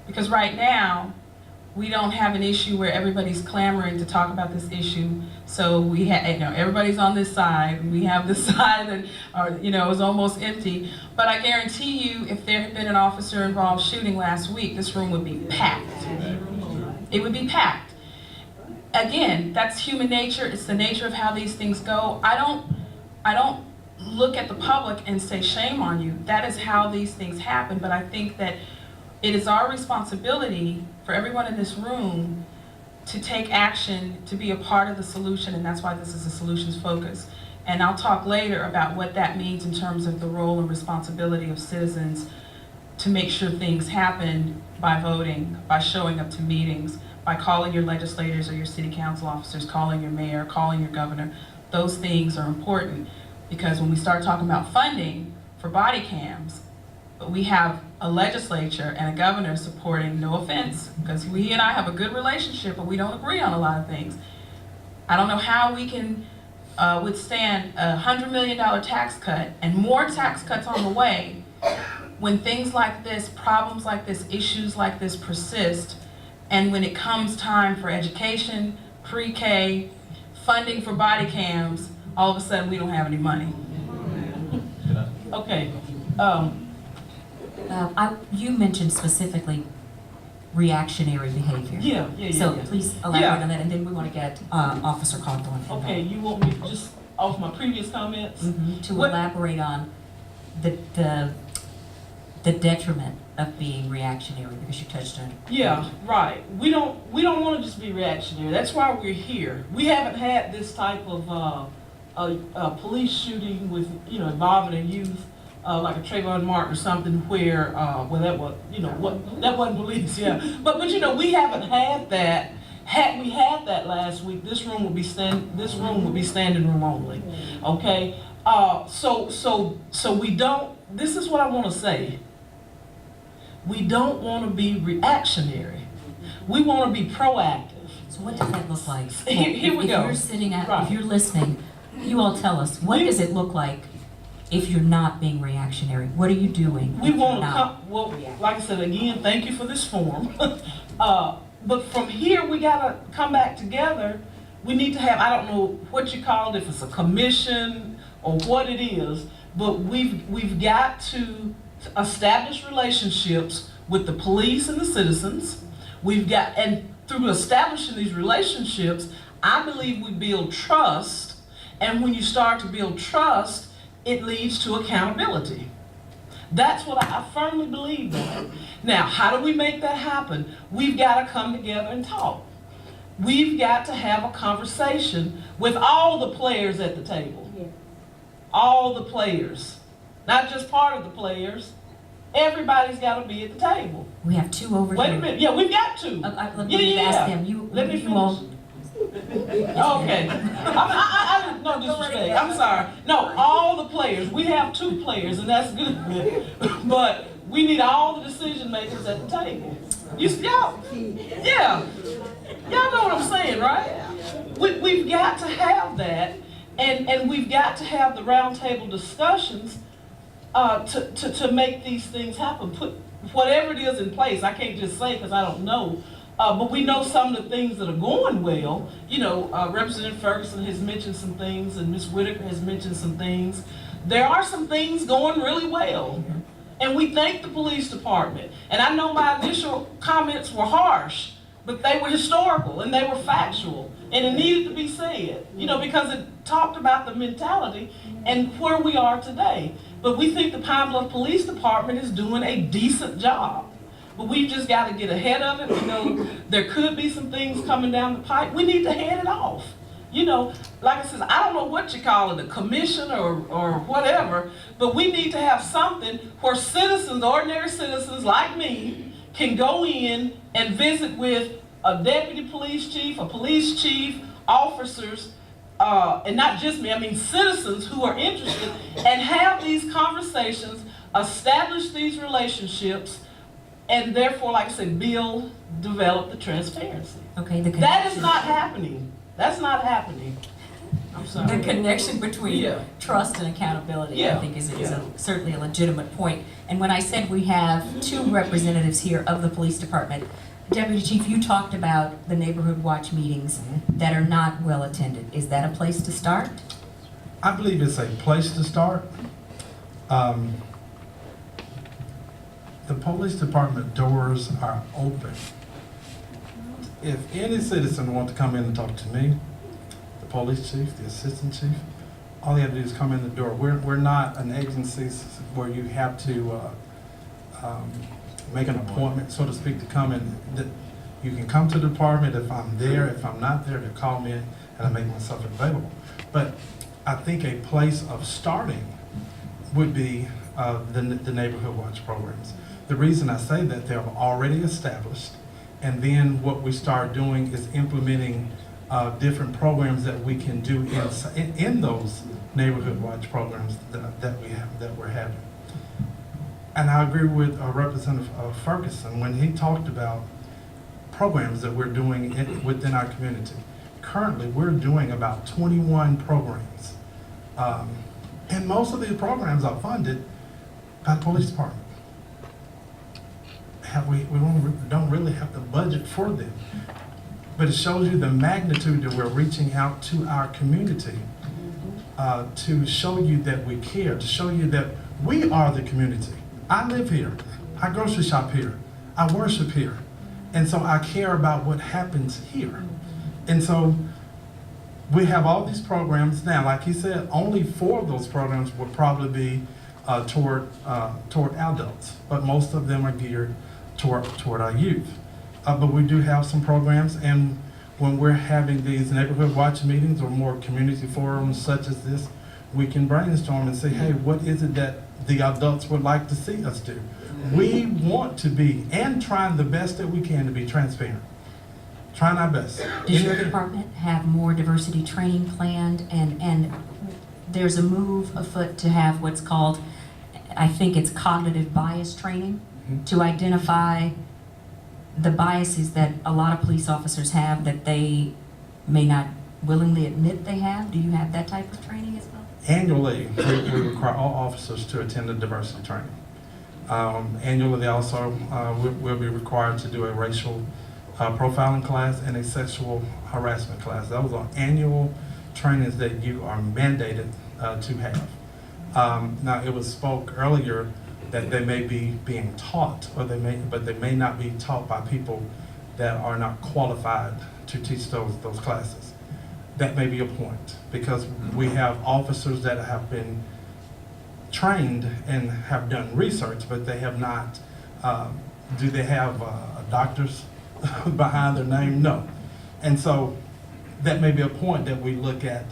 S5: Because right now, we don't have an issue where everybody's clamoring to talk about this issue. So we have, everybody's on this side, and we have this side that, is almost empty. But I guarantee you, if there had been an officer-involved shooting last week, this room would be packed. It would be packed. Again, that's human nature. It's the nature of how these things go. I don't look at the public and say shame on you. That is how these things happen. But I think that it is our responsibility for everyone in this room to take action, to be a part of the solution, and that's why this is a solutions focus. And I'll talk later about what that means in terms of the role and responsibility of citizens to make sure things happen by voting, by showing up to meetings, by calling your legislators or your city council officers, calling your mayor, calling your governor. Those things are important because when we start talking about funding for body cams, we have a legislature and a governor supporting, no offense, because he and I have a good relationship, but we don't agree on a lot of things. I don't know how we can withstand a $100 million tax cut and more tax cuts on the way when things like this, problems like this, issues like this persist, and when it comes time for education, pre-K, funding for body cams, all of a sudden we don't have any money.
S6: Okay,
S1: You mentioned specifically reactionary behavior.
S6: yeah.
S1: So please elaborate
S6: Yeah.
S1: on that, and then we want to get Officer Cawthorn involved.
S6: Okay, you want me to just, off my previous comments?
S1: To
S6: What-
S1: elaborate on the detriment of being reactionary, because you touched on it.
S6: Yeah, right. We don't want to just be reactionary. That's why we're here. We haven't had this type of police shooting with, involving a youth, like a Trayvon Martin or something where, well, that was, that wasn't police, yeah. But we haven't had that. Had we had that last week, this room would be standing room only. Okay. So we don't. This is what I want to say. We don't want to be reactionary. We want to be proactive.
S1: So what does that look like?
S6: Here we go.
S1: If you're sitting at,
S6: Right.
S1: if you're listening, you all tell us, what does it look like if you're not being reactionary? What are you doing
S6: We
S1: if you're
S6: want to
S1: not?
S6: well, like I said again, thank you for this forum. But from here, we gotta come back together. We need to have, I don't know what you call it, if it's a commission or what it is, but we've got to establish relationships with the police and the citizens. And through establishing these relationships, I believe we build trust. And when you start to build trust, it leads to accountability. That's what I firmly believe in. Now, how do we make that happen? We've got to come together and talk. We've got to have a conversation with all the players at the table. All the players. Not just part of the players. Everybody's got to be at the table.
S1: We have two over here.
S6: Wait a minute. Yeah, we've got to.
S1: Let me ask them.
S6: Let me
S1: you all.
S6: finish. Okay. I no disrespect. I'm sorry. No, all the players. We have two players, and that's good. But we need all the decision makers at the table. Y'all know what I'm saying, right? We've got to have that, and we've got to have the roundtable discussions to make these things happen. Put whatever it is in place. I can't just say because I don't know. But we know some of the things that are going well. Representative Ferguson has mentioned some things, and Ms. Whitaker has mentioned some things. There are some things going really well. And we thank the police department. And I know my initial comments were harsh, but they were historical and they were factual. And it needed to be said, because it talked about the mentality and where we are today. But we think the Pine Bluff Police Department is doing a decent job. But we've just got to get ahead of it. We know there could be some things coming down the pipe. We need to head it off. Like I said, I don't know what you call it, a commission or whatever, but we need to have something where citizens, ordinary citizens like me, can go in and visit with a deputy police chief, a police chief, officers, and not just me, I mean citizens who are interested, and have these conversations, establish these relationships, and therefore, like I said, develop the transparency.
S1: Okay,
S6: That is not happening. That's not happening. I'm sorry.
S1: The connection between
S6: Yeah.
S1: trust and accountability,
S6: Yeah.
S1: I think, is certainly a legitimate point. And when I said we have two representatives here of the police department, Deputy Chief, you talked about the neighborhood watch meetings that are not well attended. Is that a place to start?
S3: I believe it's a place to start. The police department doors are open. If any citizen wants to come in and talk to me, the police chief, the assistant chief, all they have to do is come in the door. We're not an agency where you have to make an appointment, so to speak, to come in. You can come to the department if I'm there. If I'm not there, to call me in and I make myself available. But I think a place of starting would be the neighborhood watch programs. The reason I say that, they're already established And then what we start doing is implementing different programs that we can do in those neighborhood watch programs that we're having. And I agree with Representative Ferguson when he talked about programs that we're doing within our community. Currently, we're doing about 21 programs. And most of these programs are funded by the police department. We don't really have the budget for them. But it shows you the magnitude that we're reaching out to our community to show you that we care, to show you that we are the community. I live here. I grocery shop here. I worship here. And so I care about what happens here. And so we have all these programs now. Like he said, only 4 of those programs will probably be toward adults, but most of them are geared toward our youth. But we do have some programs, and when we're having these neighborhood watch meetings or more community forums such as this, we can brainstorm and say, hey, what is it that the adults would like to see us do? We want to be, and trying the best that we can to be transparent. Trying our best.
S1: Does your department have more diversity training planned? And there's a move afoot to have what's called, I think it's cognitive bias training, to identify the biases that a lot of police officers have that they may not willingly admit they have. Do you have that type of training as well?
S3: Annually, we require all officers to attend a diversity training. Annually, they also will be required to do a racial profiling class and a sexual harassment class. Those are annual trainings that you are mandated to have. Now, it was spoke earlier that they may be being taught, but they may not be taught by people that are not qualified to teach those classes. That may be a point, because we have officers that have been trained and have done research, but they have not, do they have a doctor's behind their name? No. And so that may be a point that we look at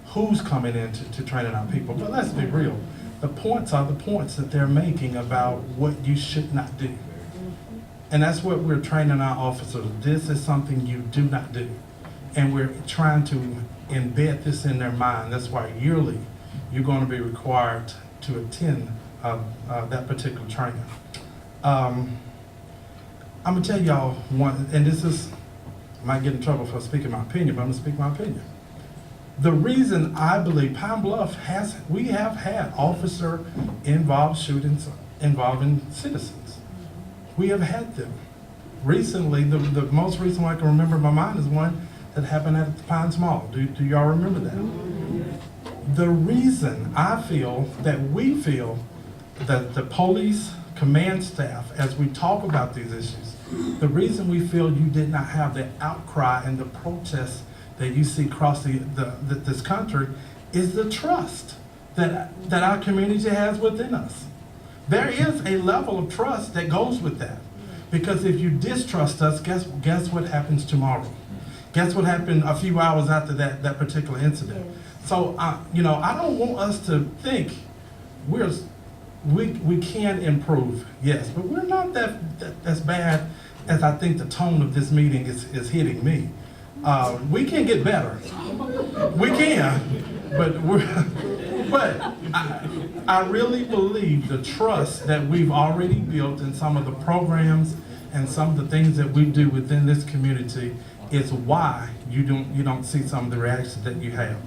S3: who's coming in to training our people. But let's be real. The points are the points that they're making about what you should not do. And that's what we're training our officers. This is something you do not do. And we're trying to embed this in their mind. That's why yearly you're going to be required to attend that particular training. I'm going to tell y'all one, and this is, I might get in trouble for speaking my opinion, but I'm going to speak my opinion. The reason I believe Pine Bluff we have had officer-involved shootings involving citizens. We have had them. Recently, the most recent one I can remember in my mind is one that happened at the Pines Mall. Do y'all remember that? The reason I feel that we feel that the police command staff, as we talk about these issues, the reason we feel you did not have the outcry and the protests that you see across this country is the trust that our community has within us. There is a level of trust that goes with that. Because if you distrust us, guess what happens tomorrow? Guess what happened a few hours after that particular incident? So, I don't want us to think we can improve, yes, but we're not that as bad as I think the tone of this meeting is hitting me. We can get better. We can, but I really believe the trust that we've already built in some of the programs and some of the things that we do within this community is why you don't see some of the reactions that you have.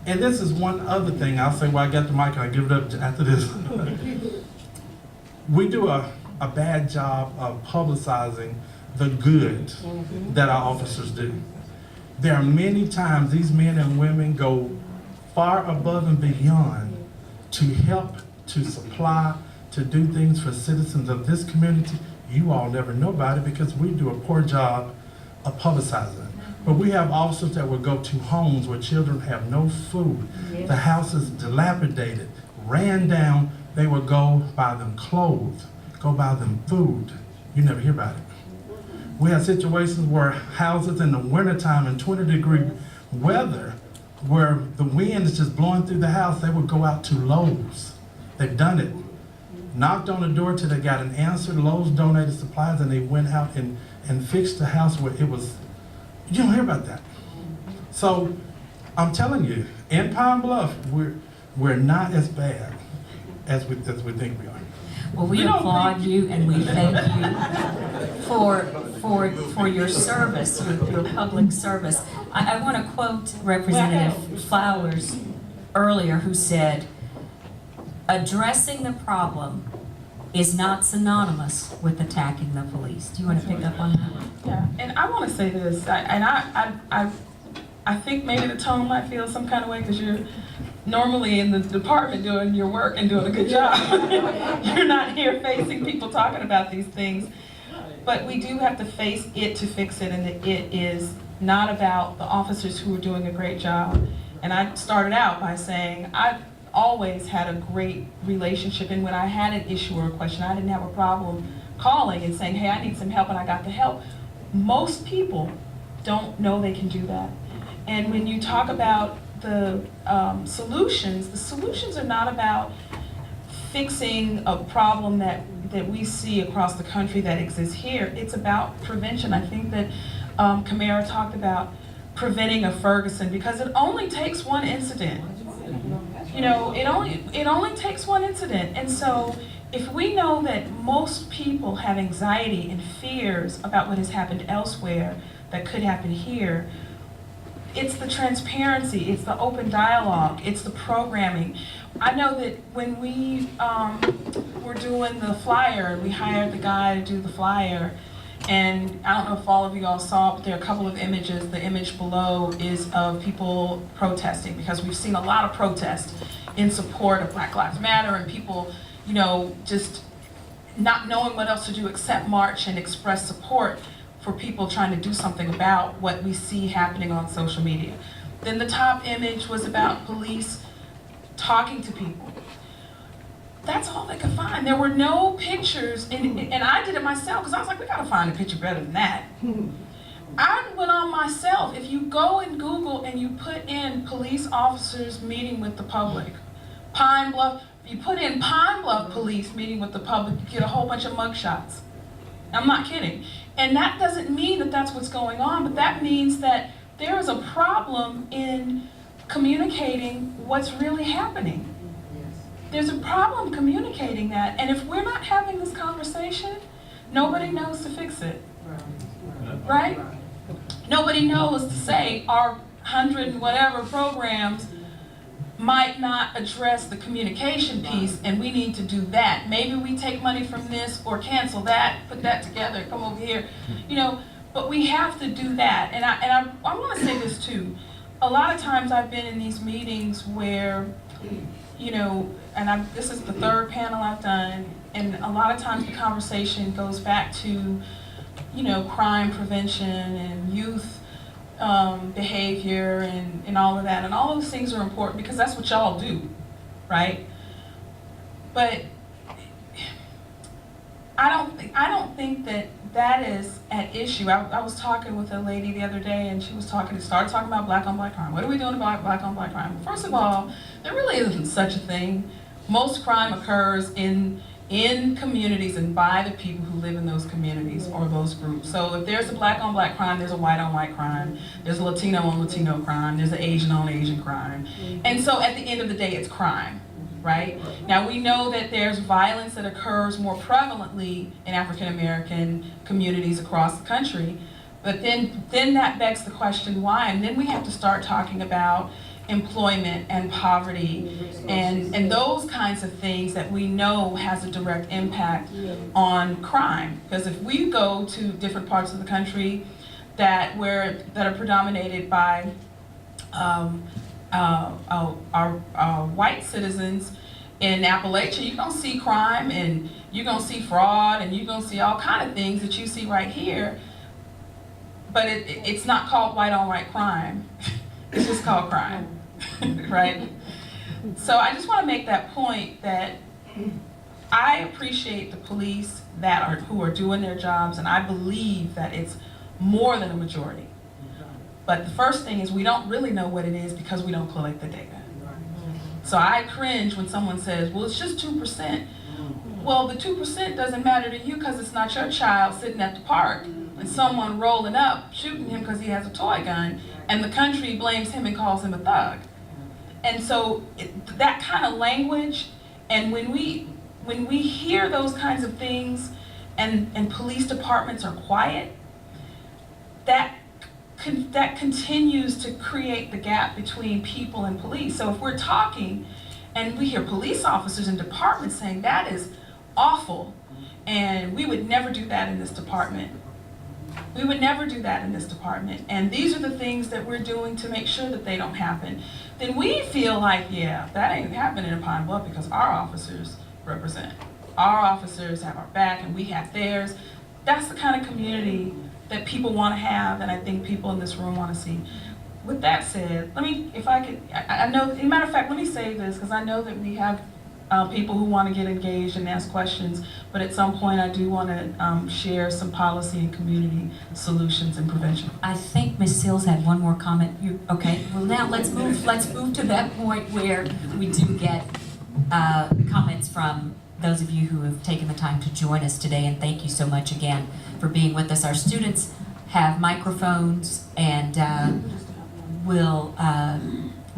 S3: And this is one other thing. I'll say, well, I got the mic and I give it up after this. We do a bad job of publicizing the good that our officers do. There are many times these men and women go far above and beyond to help, to supply, to do things for citizens of this community. You all never know about it because we do a poor job of publicizing it. But we have officers that will go to homes where children have no food. Yes. The house is dilapidated, ran down. They will go buy them clothes, go buy them food. You never hear about it. We have situations where houses in the wintertime in 20-degree weather, where the wind is just blowing through the house, they would go out to Lowe's. They've done it. knocked on the door till they got an answer. Lowe's donated supplies, and they went out and fixed the house where it was. You don't hear about that. So I'm telling you, in Pine Bluff, we're not as bad as we think we are.
S1: Well, we applaud you and we thank you for your service, your public service. I want to quote Representative Flowers earlier, who said, addressing the problem is not synonymous with attacking the police. Do you want to pick up on that?
S5: Yeah, and I want to say this, I think maybe the tone might feel some kind of way because you're normally in the department doing your work and doing a good job. You're not here facing people talking about these things. But we do have to face it to fix it, and it is not about the officers who are doing a great job. And I started out by saying I always had a great relationship, and when I had an issue or a question, I didn't have a problem calling and saying, hey, I need some help, and I got the help. Most people don't know they can do that. And when you talk about the solutions are not about fixing a problem that we see across the country that exists here. It's about prevention. I think that Kamara talked about preventing a Ferguson, because it only takes one incident. You know, it only takes one incident. And so if we know that most people have anxiety and fears about what has happened elsewhere that could happen here, it's the transparency, it's the open dialogue, it's the programming. I know that when we were doing the flyer, and we hired the guy to do the flyer, and I don't know if all of you all saw, but there are a couple of images. The image below is of people protesting, because we've seen a lot of protests in support of Black Lives Matter, and people, you know, just not knowing what else to do except march and express support for people trying to do something about what we see happening on social media. Then the top image was about police talking to people. That's all they could find. There were no pictures, and I did it myself, because I was like, we gotta find a picture better than that. I went on myself. If you go and Google and you put in police officers meeting with the public, Pine Bluff, if you put in Pine Bluff police meeting with the public, you get a whole bunch of mugshots. I'm not kidding. And that doesn't mean that that's what's going on, but that means that there is a problem in communicating what's really happening. There's a problem communicating that, and if we're not having this conversation, nobody knows to fix it, right? Nobody knows to say our 100 and whatever programs might not address the communication piece, and we need to do that. Maybe we take money from this or cancel that, put that together, come over here, you know, but we have to do that. And I want to say this too. A lot of times I've been in these meetings where, you know, and this is the third panel I've done, and a lot of times the conversation goes back to, you know, crime prevention and youth behavior and all of that, and all those things are important because that's what y'all do, right? But I don't think that is at issue. I was talking with a lady the other day, and she was started talking about black on black crime. What are we doing about black on black crime? First of all, there really isn't such a thing. Most crime occurs in communities and by the people who live in those communities or those groups. So if there's a black on black crime, there's a white on white crime, there's a Latino on Latino crime, there's an Asian on Asian crime. And so at the end of the day, it's crime, right? Now we know that there's violence that occurs more prevalently in African American communities across the country, but then that begs the question why, and then we have to start talking about employment and poverty and those kinds of things that we know has a direct impact on crime. Because if we go to different parts of the country that are predominated by our white citizens in Appalachia, you're gonna see crime and you're gonna see fraud and you're gonna see all kind of things that you see right here, but it's not called white on white crime. It's just called crime, right? So I just want to make that point that I appreciate the police who are doing their jobs, and I believe that it's more than a majority. But the first thing is we don't really know what it is because we don't collect the data. So I cringe when someone says, well, it's just 2%. Well, the 2% doesn't matter to you because it's not your child sitting at the park and someone rolling up shooting him because he has a toy gun, and the country blames him and calls him a thug. And so that kind of language, and when we hear those kinds of things and police departments are quiet, that continues to create the gap between people and police. So if we're talking and we hear police officers and departments saying that is awful, and we would never do that in this department. We would never do that in this department. And these are the things that we're doing to make sure that they don't happen. Then we feel like, yeah, that ain't happening in Pine Bluff because our officers represent. Our officers have our back and we have theirs. That's the kind of community that people want to have, and I think people in this room want to see. With that said, let me, if I could, I know, as a matter of fact, let me say this, because I know that we have people who want to get engaged and ask questions, but at some point I do want to share some policy and community solutions and prevention.
S1: I think Ms. Seals had one more comment. Okay, well now let's move to that point where we do get comments from those of you who have taken the time to join us today, and thank you so much again for being with us. Our students have microphones, and we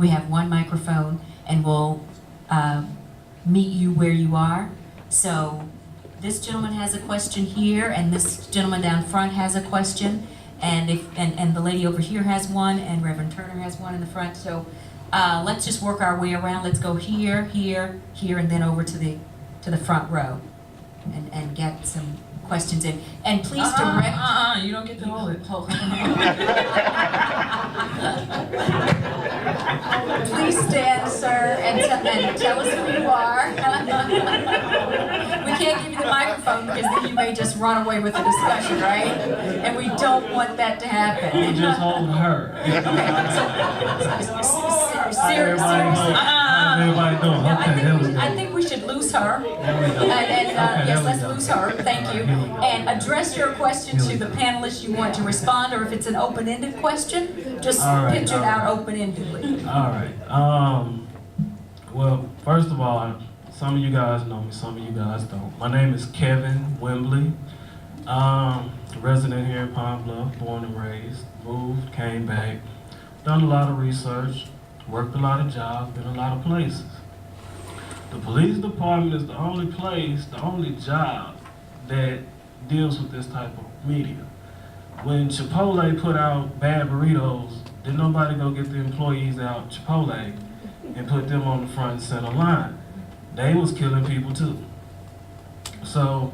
S1: have one microphone, and we'll meet you where you are. So this gentleman has a question here, and this gentleman down front has a question, and the lady over here has one, and Reverend Turner has one in the front. So let's just work our way around. Let's go here, here, here, and then over to the front row, and get some questions in. And please direct.
S5: You don't get to hold it.
S1: Please stand, sir, and tell us who you are. We can't give you the microphone because then you may just run away with the discussion, right? And we don't want that to happen.
S8: You just hold her.
S1: Okay, so serious.
S8: Everybody doing?
S1: No,
S8: Okay, there we go.
S1: I think we should lose her.
S8: There we go.
S1: Yes, let's
S8: go.
S1: lose her. Thank you. And address your question to the panelists you want to respond, or if it's an open-ended question, just pitch it out open-endedly.
S8: All right. Well, first of all, some of you guys know me, some of you guys don't. My name is Kevin Wembley. Resident here in Pine Bluff, born and raised, moved, came back, done a lot of research, worked a lot of jobs, been a lot of places. The police department is the only place, the only job that deals with this type of media. When Chipotle put out bad burritos, did nobody go get the employees out Chipotle and put them on the front and center line? They was killing people too. So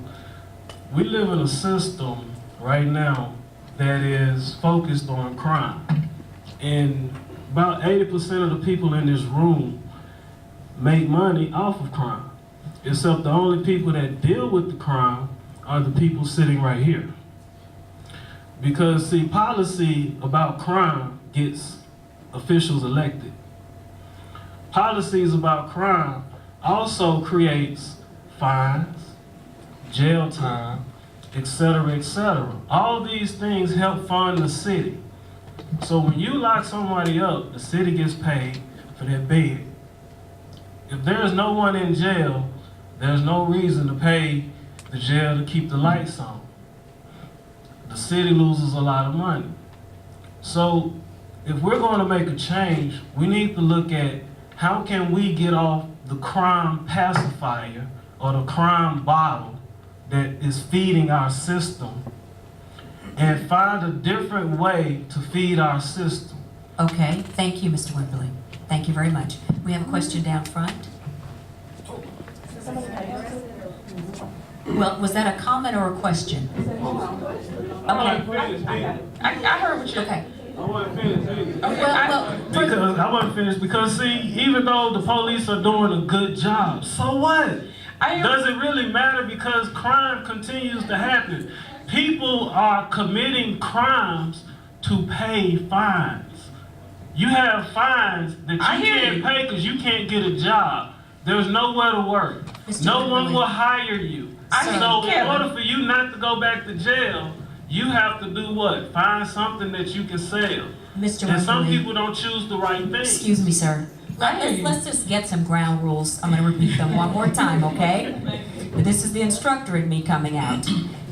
S8: we live in a system right now that is focused on crime. And about 80% of the people in this room make money off of crime. Except the only people that deal with the crime are the people sitting right here. Because see, policy about crime gets officials elected. Policies about crime also creates fines, jail time, etc., etc. All these things help fund the city. So when you lock somebody up, the city gets paid for their bed. If there's no one in jail, there's no reason to pay the jail to keep the lights on. The city loses a lot of money. So if we're going to make a change, we need to look at how can we get off the crime pacifier or the crime bottle that is feeding our system and find a different way to feed our system.
S1: Okay, thank you, Mr. Wembley. Thank you very much. We have a question down front. Well, was that a comment or a question? Okay.
S5: I heard what you.
S1: Okay.
S8: I want to finish.
S1: Well,
S8: I want to finish because see, even though the police are doing a good job, so what? Does it really matter because crime continues to happen? People are committing crimes to pay fines. You have fines that you can't pay because you can't get a job. There's nowhere to work. No one will hire you. So in order for you not to go back to jail, you have to do what? Find something that you can sell.
S1: Mr.
S8: And some
S1: Wembley,
S8: people don't choose the right thing.
S1: excuse me, sir. Let's just get some ground rules. I'm going to repeat them one more time, okay? but this is the instructor in me coming out.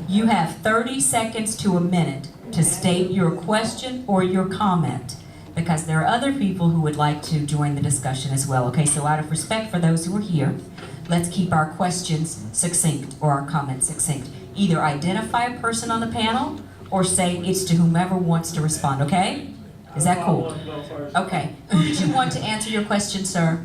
S1: You have 30 seconds to a minute to state your question or your comment, because there are other people who would like to join the discussion as well. Okay, so out of respect for those who are here, let's keep our questions succinct or our comments succinct. Either identify a person on the panel or say it's to whomever wants to respond, okay? Is that cool? Okay, who did you want to answer your question, sir?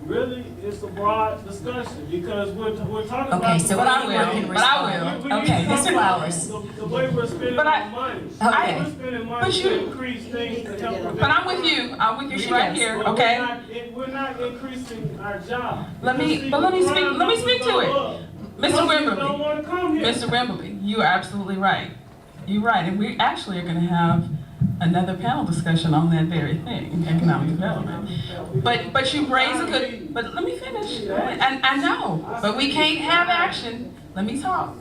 S8: Really, it's a broad discussion because we're talking about.
S1: Okay, so
S6: But I
S1: anyone
S6: will,
S1: can
S6: but I
S1: respond.
S6: will.
S1: Okay, Ms. Flowers.
S8: The way we're spending
S6: But
S8: our money.
S1: Okay.
S8: We're spending money
S6: But
S8: to
S6: you-
S8: increase things to help prevent.
S6: But I'm with you. I'm with you right here.
S8: But
S6: Okay.
S8: we're not increasing our job.
S6: Let me speak to it. Mr.
S8: Don't
S6: Wimberly.
S8: want to come here.
S6: Mr. Wimberly, you are absolutely right. You're right, and we actually are going to have another panel discussion on that very thing, economic development. But you raise a good, but let me finish. And I know, but we can't have action. Let me talk.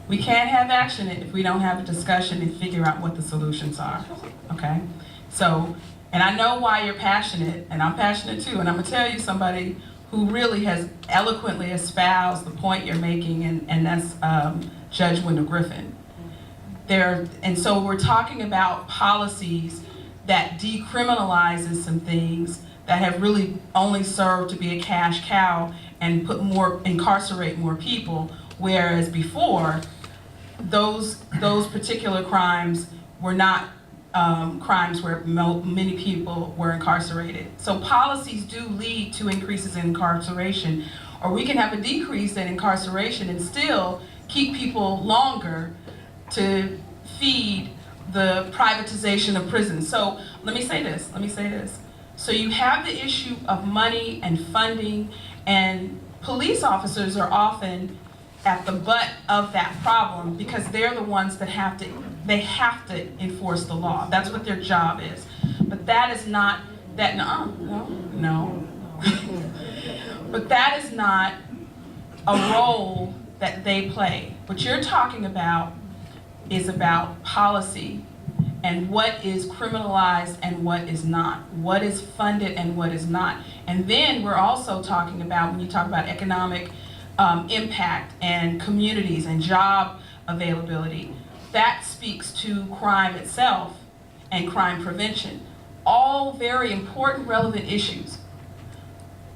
S6: We can't have action if we don't have a discussion and figure out what the solutions are, okay? So, and I know why you're passionate, and I'm passionate too, and I'm gonna tell you somebody who really has eloquently espoused the point you're making, and that's Judge Wendell Griffin. And so we're talking about policies that decriminalizes some things that have really only served to be a cash cow and incarcerate more people, whereas before, those particular crimes were not crimes where many people were incarcerated. So policies do lead to increases in incarceration, or we can have a decrease in incarceration and still keep people longer to feed the privatization of prisons. So let me say this. So you have the issue of money and funding, and police officers are often at the butt of that problem because they're the ones that have to enforce the law. That's what their job is. But that is not, no. But that is not a role that they play. What you're talking about is about policy and what is criminalized and what is not, what is funded and what is not. And then we're also talking about, when you talk about economic impact and communities and job availability, that speaks to crime itself and crime prevention. All very important, relevant issues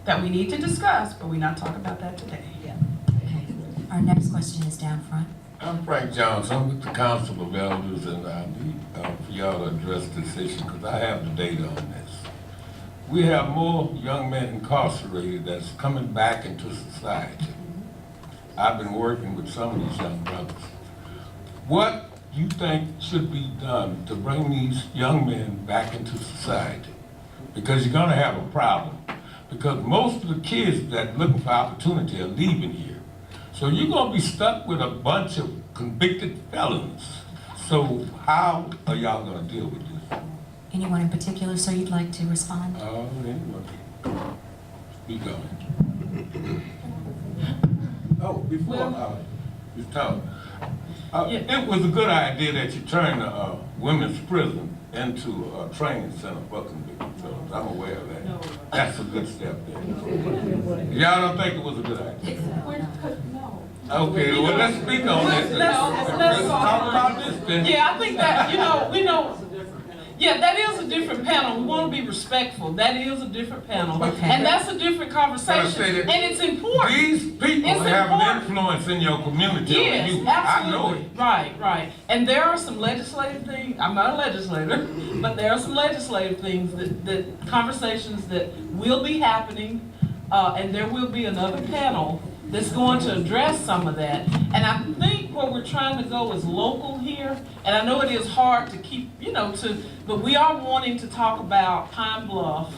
S6: that we need to discuss, but we're not talking about that today.
S1: Okay. Our next question is down front.
S9: I'm Frank Johnson. I'm with the Council of Elders, and I need for y'all to address this issue because I have the data on this. We have more young men incarcerated that's coming back into society. I've been working with some of these young brothers. What do you think should be done to bring these young men back into society? Because you're going to have a problem. Because most of the kids that are looking for opportunity are leaving here. So you're going to be stuck with a bunch of convicted felons. So how are y'all going to deal with this?
S1: Anyone in particular, sir, you'd like to respond?
S9: Anyone. Speak on it. Oh, before you talk. It was a good idea that you turned the women's prison into a training center for convicted felons. I'm aware of that.
S6: No.
S9: That's a good step there. Y'all don't think it was a good idea?
S6: No.
S9: Okay, well, let's speak on this.
S6: Let's
S9: talk about this then.
S6: Yeah, I think that, we know, yeah, that is a different panel. We want to be respectful. That is a different panel.
S1: Okay.
S6: And that's a different conversation.
S9: that
S6: And it's important.
S9: These people
S6: It's
S9: have
S6: important.
S9: an influence in your community. over
S6: Yes,
S9: you.
S6: absolutely.
S9: I know it.
S6: Right. And there are some legislative things, I'm not a legislator, but there are some legislative things that conversations that will be happening, and there will be another panel that's going to address some of that. And I think where we're trying to go is local here, and I know it is hard to keep, but we are wanting to talk about Pine Bluff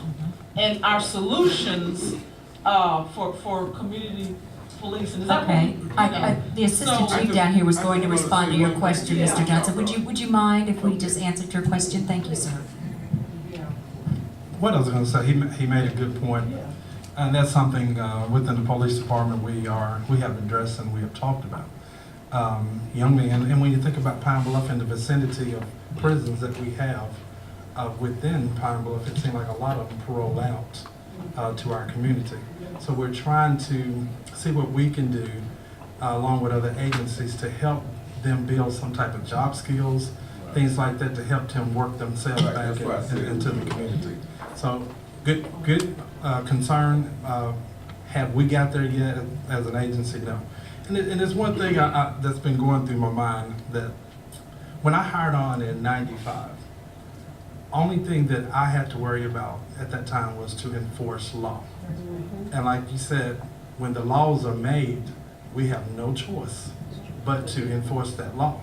S6: and our solutions for community policing. Is that
S1: Okay.
S6: what-
S1: The assistant
S6: So-
S1: chief down here was going to respond to your question, Mr. Johnson. Would you mind if we just answered your question? Thank you, sir.
S3: What I was going to say, he made a good point, and that's something within the police department we have addressed and we have talked about. Young men, and when you think about Pine Bluff and the vicinity of prisons that we have within Pine Bluff, it seems like a lot of them parole out. to our community. So we're trying to see what we can do along with other agencies to help them build some type of job skills, things like that, to help them work themselves back into the community. So good concern. Have we got there yet as an agency? No. And there's one thing that's been going through my mind, that when I hired on in '95, only thing that I had to worry about at that time was to enforce law. And like you said, when the laws are made, we have no choice but to enforce that law.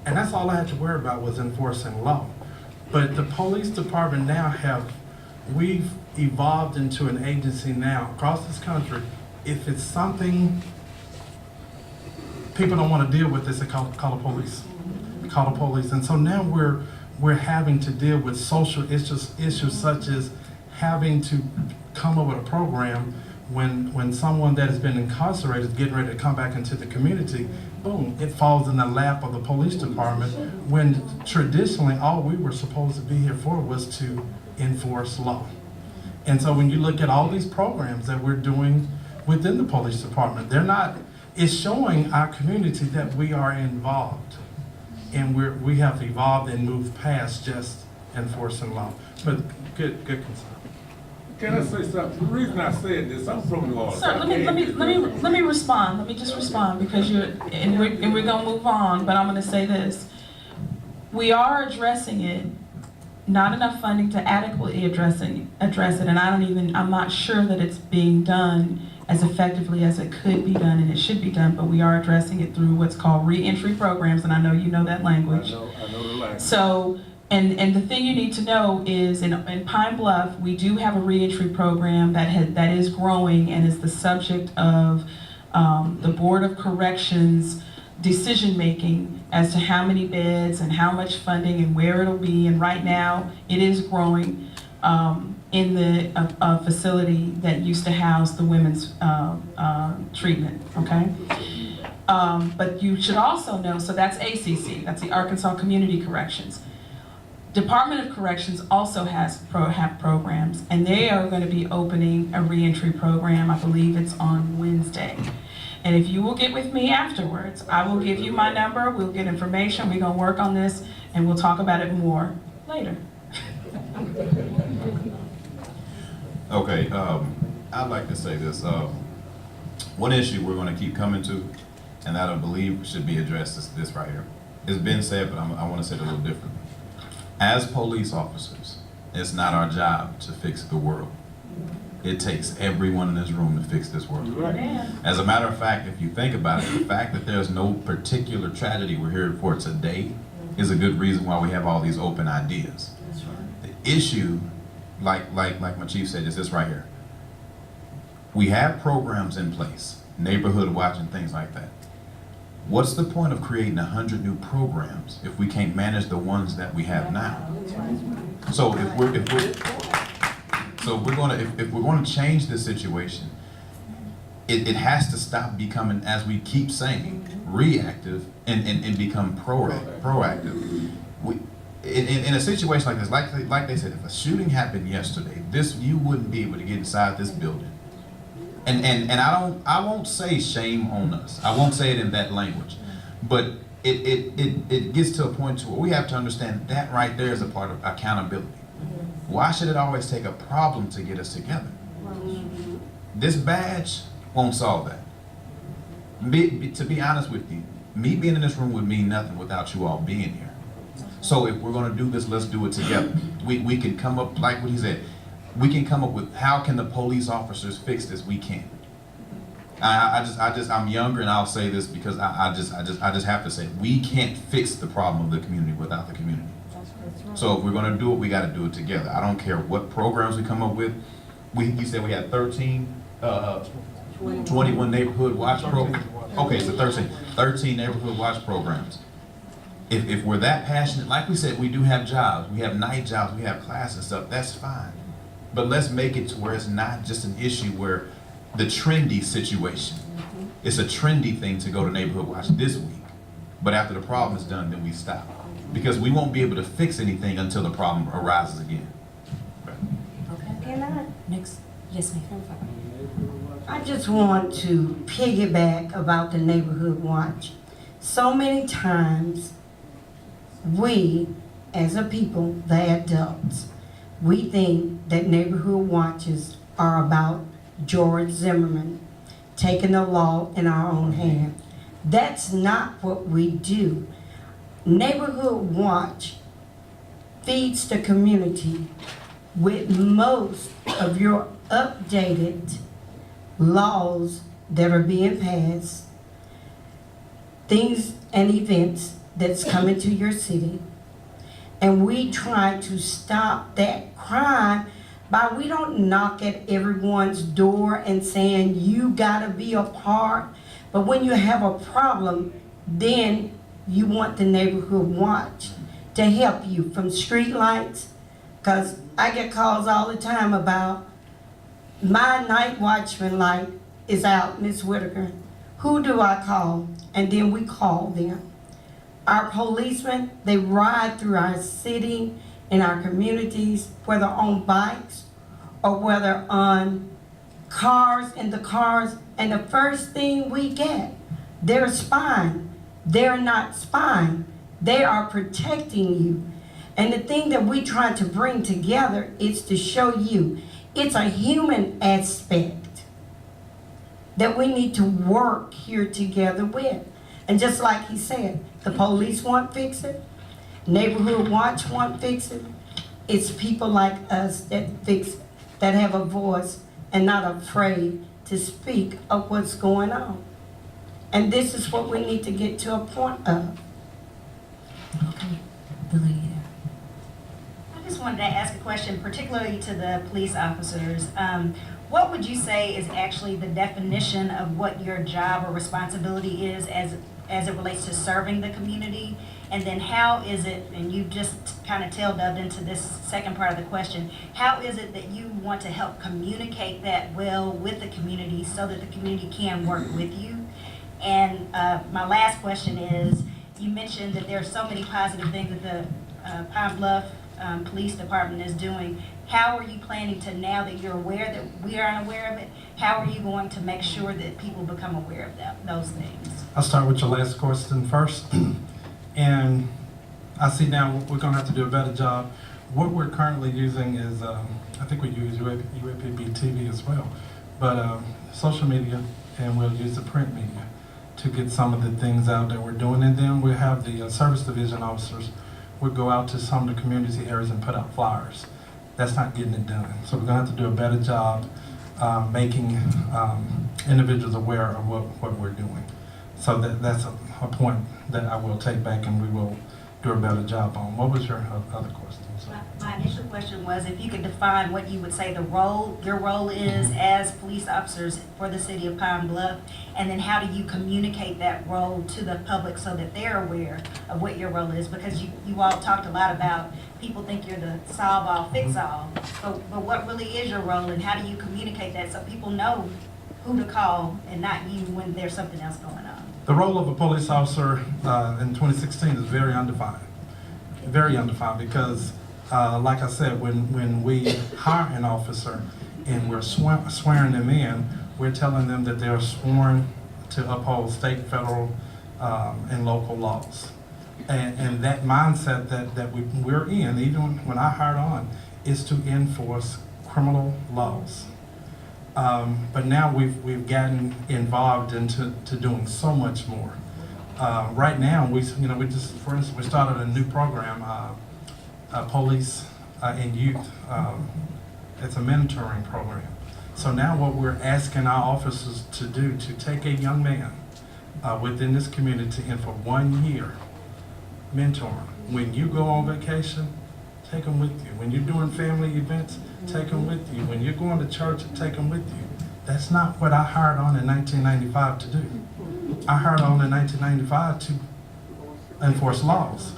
S3: And that's all I had to worry about, was enforcing law. But the police department now we've evolved into an agency now across this country. If it's something people don't want to deal with, they call the police. Call the police. And so now we're having to deal with social issues such as having to come up with a program when someone that has been incarcerated is getting ready to come back into the community. Boom, it falls in the lap of the police department, when traditionally all we were supposed to be here for was to enforce law. And so when you look at all these programs that we're doing within the police department, it's showing our community that we are involved, and we have evolved and moved past just enforcing law. But good concern.
S9: Can I say something? The reason I said this, I'm from New Orleans.
S5: Sir, let me respond. Let me just respond, because we're gonna move on, but I'm gonna say this. We are addressing it, not enough funding to adequately address it, and I'm not sure that it's being done as effectively as it could be done and it should be done, but we are addressing it through what's called re-entry programs, and I know you know that language.
S9: I know the language.
S5: So, and the thing you need to know is in Pine Bluff, we do have a re-entry program that is growing and is the subject of the Board of Corrections decision-making as to how many beds and how much funding and where it'll be. And right now, it is growing in the facility that used to house the women's treatment, okay? But you should also know, so that's ACC, that's the Arkansas Community Corrections. Department of Corrections also have programs, and they are going to be opening a reentry program. I believe it's on Wednesday. And if you will get with me afterwards, I will give you my number, we'll get information, we're going to work on this, and we'll talk about it more later.
S4: Okay, I'd like to say this. One issue we're going to keep coming to, and that I believe should be addressed, is this right here. It's been said, but I want to say it a little differently. As police officers, it's not our job to fix the world. It takes everyone in this room to fix this world.
S5: Right.
S4: As a matter of fact, if you think about it, the fact that there's no particular tragedy we're here for today is a good reason why we have all these open ideas. The issue, like my chief said, is this right here. We have programs in place, neighborhood watch and things like that. What's the point of creating 100 new programs if we can't manage the ones that we have now? So if we're going to change this situation, it has to stop becoming, as we keep saying, reactive and become proactive. In a situation like this, like they said, if a shooting happened yesterday, you wouldn't be able to get inside this building. And I won't say shame on us. I won't say it in that language, but it gets to a point to where we have to understand that right there is a part of accountability. Why should it always take a problem to get us together? This badge won't solve that. To be honest with you, me being in this room would mean nothing without you all being here. So if we're going to do this, let's do it together. We can come up, like what he said, we can come up with how can the police officers fix this. We can. I'm younger, and I'll say this because I just have to say, we can't fix the problem of the community without the community. So if we're going to do it, we got to do it together. I don't care what programs we come up with. You said we had 21 neighborhood watch programs. Okay, so 13 neighborhood watch programs. If we're that passionate, like we said, we do have jobs, we have night jobs, we have class and stuff, that's fine. But let's make it to where it's not just an issue where the trendy situation, it's a trendy thing to go to neighborhood watch this week, but after the problem is done, then we stop. Because we won't be able to fix anything until the problem arises again.
S1: Okay. Next. Yes, ma'am.
S2: I just want to piggyback about the neighborhood watch. So many times, we, as a people, the adults, we think that neighborhood watches are about George Zimmerman taking the law in our own hand. That's not what we do. Neighborhood watch feeds the community with most of your updated laws that are being passed, things and events that's coming to your city. And we try to stop that crime by, we don't knock at everyone's door and saying, you gotta be a part. But when you have a problem, then you want the neighborhood watch to help you from street lights. Cause I get calls all the time about, my night watchman light is out, Miss Whitaker. Who do I call? And then we call them. Our policemen, they ride through our city and our communities, whether on bikes or whether on cars, in the cars, and the first thing we get, they're spying. They're not spying. They are protecting you. And the thing that we try to bring together is to show you it's a human aspect that we need to work here together with. And just like he said, the police won't fix it, neighborhood watch won't fix it. It's people like us that fix it, that have a voice and not afraid to speak of what's going on. And this is what we need to get to a point of.
S1: Okay, the lady there.
S10: I just wanted to ask a question, particularly to the police officers. What would you say is actually the definition of what your job or responsibility is as it relates to serving the community? And then how is it, and you just kind of tail-dubbed into this second part of the question, how is it that you want to help communicate that well with the community so that the community can work with you? And my last question is, you mentioned that there are so many positive things that the Pine Bluff Police Department is doing. How are you planning to, now that you're aware that we aren't aware of it, how are you going to make sure that people become aware of those things?
S3: I'll start with your last question first. And I see now we're going to have to do a better job. What we're currently using is, I think we use UAPB-TV as well, but social media, and we'll use the print media to get some of the things out that we're doing. And then we'll have the service division officers would go out to some of the community areas and put out flyers. That's not getting it done. So we're going to have to do a better job making individuals aware of what we're doing. So that's a point that I will take back and we will do a better job on. What was your other question?
S10: My initial question was if you could define what you would say your role is as police officers for the city of Pine Bluff, and then how do you communicate that role to the public so that they're aware of what your role is? Because you all talked a lot about people think you're the solve all, fix all, but what really is your role, and how do you communicate that so people know who to call and not you when there's something else going on?
S3: The role of a police officer in 2016 is very undefined. Very undefined because, like I said, when we hire an officer and we're swearing them in, we're telling them that they're sworn to uphold state, federal, and local laws. And that mindset that we're in, even when I hired on, is to enforce criminal laws. But now we've gotten involved into doing so much more. Right now, we just, for instance, we started a new program, police and youth. It's a mentoring program. So now what we're asking our officers to do, to take a young man within this community and for 1 year, mentor him. When you go on vacation, take them with you. When you're doing family events, take them with you. When you're going to church, take them with you. That's not what I hired on in 1995 to do. I hired on in 1995 to enforce laws.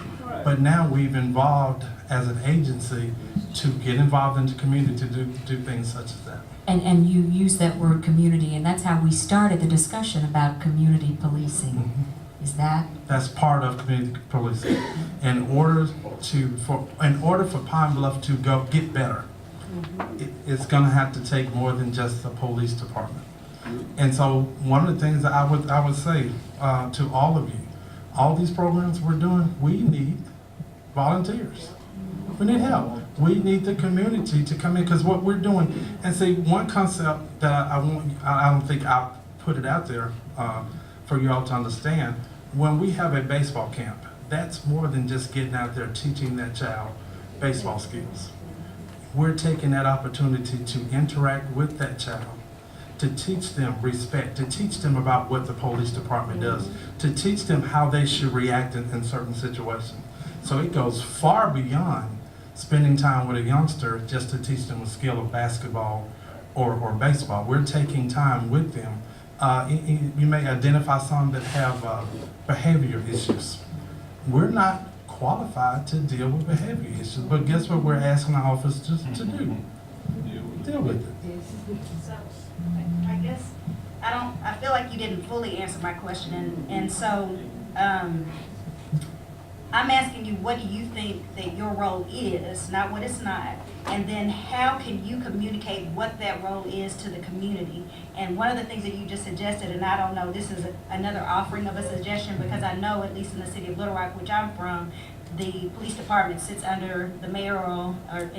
S3: But now we've involved as an agency to get involved in the community to do things such as that.
S1: And you use that word community, and that's how we started the discussion about community policing.
S3: Mm-hmm.
S1: Is that?
S3: That's part of community policing. In order for Pine Bluff to get better, it's gonna have to take more than just the police department. And so one of the things that I would say to all of you, all these programs we're doing, we need volunteers. We need help. We need the community to come in, because what we're doing, and see, one concept that I don't think I'll put it out there for you all to understand. When we have a baseball camp, that's more than just getting out there teaching that child baseball skills. We're taking that opportunity to interact with that child, to teach them respect, to teach them about what the police department does, to teach them how they should react in certain situations. So it goes far beyond spending time with a youngster just to teach them a skill of basketball or baseball. We're taking time with them. You may identify some that have behavior issues. We're not qualified to deal with behavior issues, but guess what we're asking our officers to do? Deal with it.
S10: So, I guess, I feel like you didn't fully answer my question, and so, I'm asking you, what do you think that your role is, not what it's not, and then how can you communicate what that role is to the community? And one of the things that you just suggested, and I don't know, this is another offering of a suggestion, because I know, at least in the city of Little Rock, which I'm from, the police department sits under the mayoral or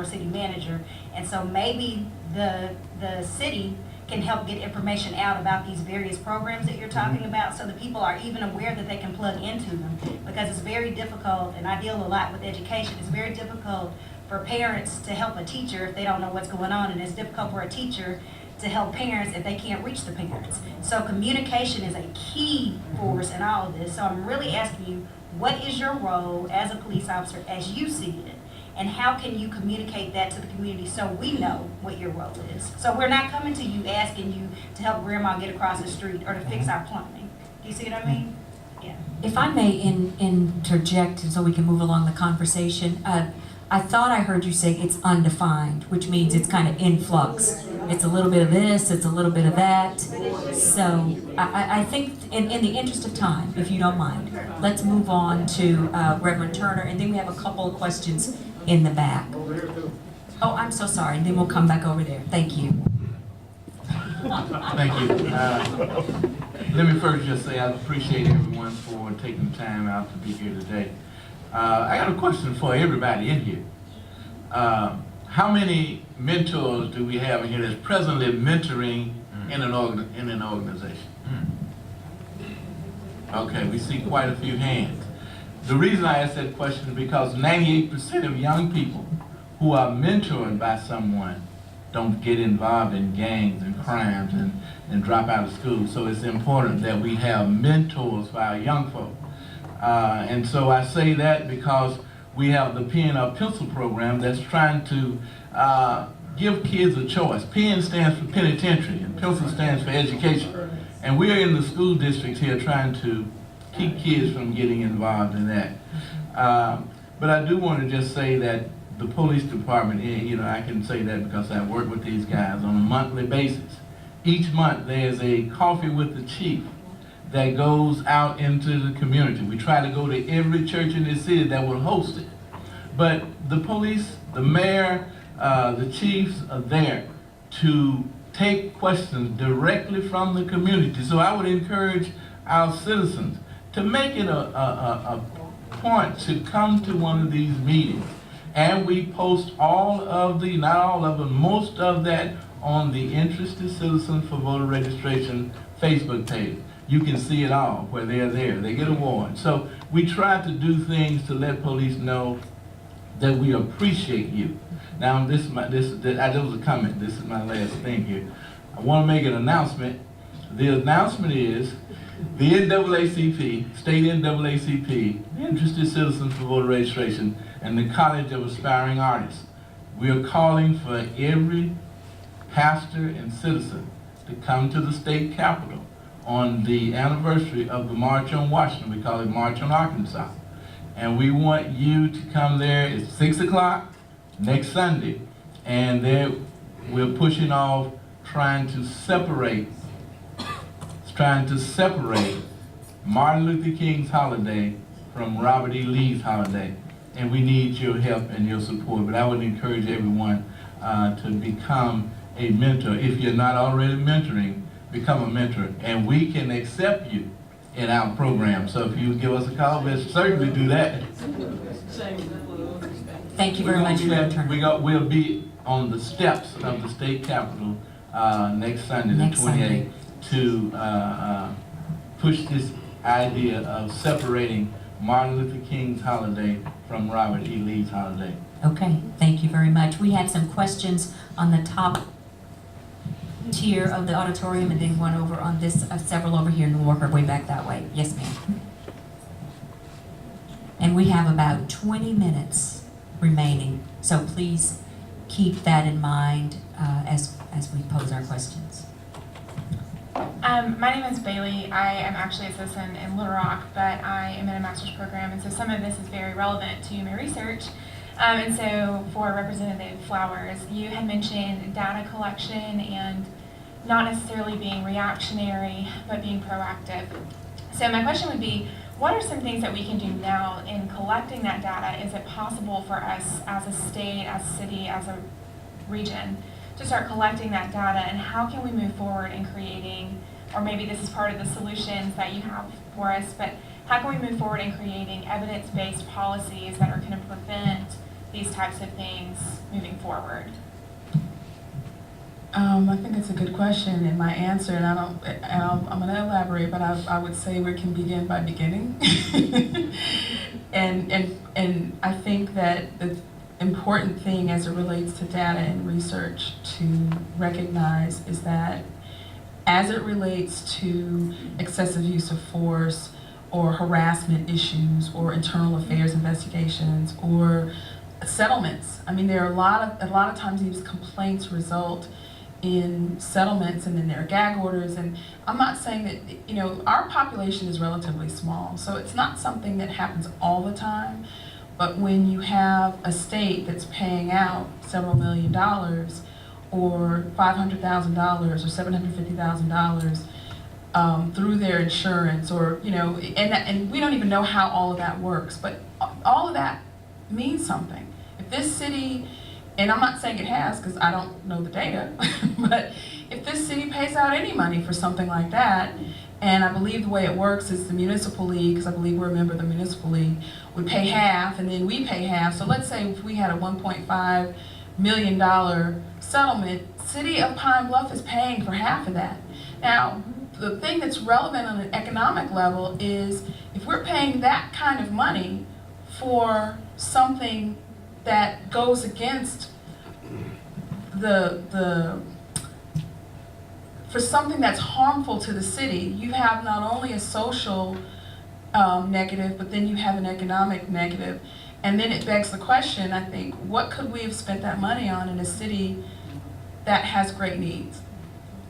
S10: city manager, and so maybe the city can help get information out about these various programs that you're talking about, so the people are even aware that they can plug into them. Because it's very difficult, and I deal a lot with education, it's very difficult for parents to help a teacher if they don't know what's going on, and it's difficult for a teacher to help parents if they can't reach the parents. So communication is a key force in all of this. So I'm really asking you, what is your role as a police officer as you see it? And how can you communicate that to the community so we know what your role is? So we're not coming to you asking you to help grandma get across the street or to fix our plumbing. Do you see what I mean? Yeah.
S1: If I may interject so we can move along the conversation, I thought I heard you say it's undefined, which means it's kind of in flux. It's a little bit of this, it's a little bit of that. So I think in the interest of time, if you don't mind, let's move on to Reverend Turner, and then we have a couple of questions in the back. Oh, I'm so sorry, and then we'll come back over there. Thank you.
S11: Thank you. Let me first just say I appreciate everyone for taking the time out to be here today. I got a question for everybody in here. How many mentors do we have in here that's presently mentoring in an organization? Okay, we see quite a few hands. The reason I ask that question is because 98% of young people who are mentored by someone don't get involved in gangs and crimes and drop out of school. So it's important that we have mentors for our young folk. And so I say that because we have the Pen or Pencil program that's trying to give kids a choice. Pen stands for penitentiary and pencil stands for education. And we are in the school districts here trying to keep kids from getting involved in that. But I do want to just say that the police department, you know, I can say that because I work with these guys on a monthly basis. Each month there's a coffee with the chief that goes out into the community. We try to go to every church in this city that will host it. But the police, the mayor, the chiefs are there to take questions directly from the community. So I would encourage our citizens to make it a point to come to one of these meetings. And we post all of the, not all of them, most of that on the Interested Citizens for Voter Registration Facebook page. You can see it all where they're there. They get awards. So we try to do things to let police know that we appreciate you. Now this was a comment. This is my last thing here. I want to make an announcement. The announcement is the NAACP, state NAACP, the Interested Citizens for Voter Registration, and the College of Aspiring Artists. We are calling for every pastor and citizen to come to the state capitol on the anniversary of the March on Washington. We call it March on Arkansas. And we want you to come there. It's 6 o'clock next Sunday. And there we're pushing off trying to separate Martin Luther King's holiday from Robert E. Lee's holiday. And we need your help and your support. But I would encourage everyone to become a mentor. If you're not already mentoring, become a mentor, and we can accept you in our program. So if you give us a call, we'll certainly do that.
S1: Thank you very much for your turn.
S11: We'll be on the steps of the state capitol next Sunday, the
S1: Next
S11: 28th,
S1: Sunday.
S11: to push this idea of separating Martin Luther King's holiday from Robert E. Lee's holiday.
S1: Okay, thank you very much. We had some questions on the top tier of the auditorium and then one over on this, several over here, and we'll work our way back that way. Yes, ma'am. And we have about 20 minutes remaining, so please keep that in mind as we pose our questions.
S12: My name is Bailey. I am actually a citizen in Little Rock, but I am in a master's program, and so some of this is very relevant to my research. And so for Representative Flowers, you had mentioned data collection and not necessarily being reactionary, but being proactive. So my question would be, what are some things that we can do now in collecting that data? Is it possible for us as a state, as a city, as a region to start collecting that data, and how can we move forward in creating, or maybe this is part of the solutions that you have for us, but how can we move forward in creating evidence-based policies that are going to prevent these types of things moving forward?
S5: I think it's a good question, and my answer, and I'm going to elaborate, but I would say we can begin by beginning. and I think that the important thing as it relates to data and research to recognize is that as it relates to excessive use of force or harassment issues or internal affairs investigations or settlements, I mean, there are a lot of times these complaints result in settlements, and then there are gag orders, and I'm not saying that, our population is relatively small, so it's not something that happens all the time, but when you have a state that's paying out several $1 million or $500,000 or $750,000 through their insurance, or, and we don't even know how all of that works, but all of that means something. If this city, and I'm not saying it has because I don't know the data, but if this city pays out any money for something like that, and I believe the way it works is the municipal league, because I believe we're a member of the municipal league, would pay half and then we pay half. So let's say if we had a $1.5 million settlement, City of Pine Bluff is paying for half of that. Now, the thing that's relevant on an economic level is if we're paying that kind of money for something that goes against for something that's harmful to the city, you have not only a social negative, but then you have an economic negative. And then it begs the question, I think, what could we have spent that money on in a city that has great needs?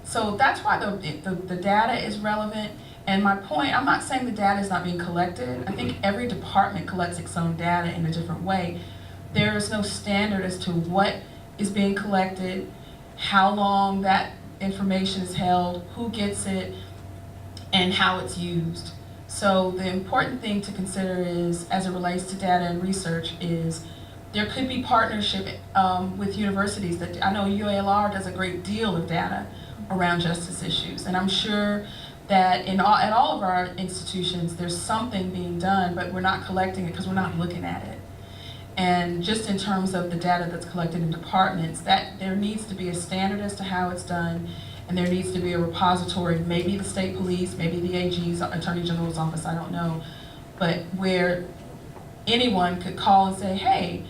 S5: So that's why the data is relevant. And my point, I'm not saying the data is not being collected. I think every department collects its own data in a different way. There is no standard as to what is being collected, how long that information is held, who gets it, and how it's used. So the important thing to consider is, as it relates to data and research, is there could be partnership with universities. That I know UALR does a great deal of data around justice issues, and I'm sure that at all of our institutions there's something being done, but we're not collecting it because we're not looking at it. And just in terms of the data that's collected in departments, that there needs to be a standard as to how it's done, and there needs to be a repository, maybe the state police, maybe the AG's, Attorney General's office, I don't know, but where anyone could call and say, hey,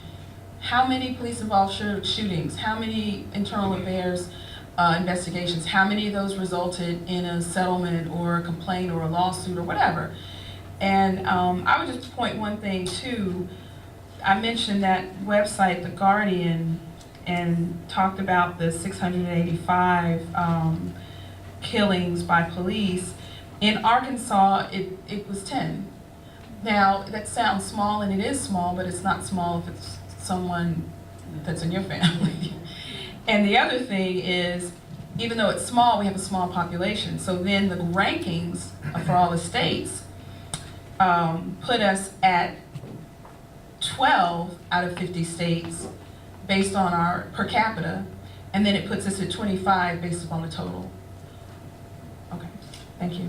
S5: how many police-involved shootings, how many internal affairs investigations, how many of those resulted in a settlement or a complaint or a lawsuit or whatever. And I would just point one thing too. I mentioned that website, The Guardian, and talked about the 685 killings by police. In Arkansas, it was 10. Now, that sounds small, and it is small, but it's not small if it's someone that's in your family. And the other thing is, even though it's small, we have a small population. So then the rankings for all the states put us at 12 out of 50 states based on our per capita, and then it puts us at 25 based upon the total. Okay, thank you.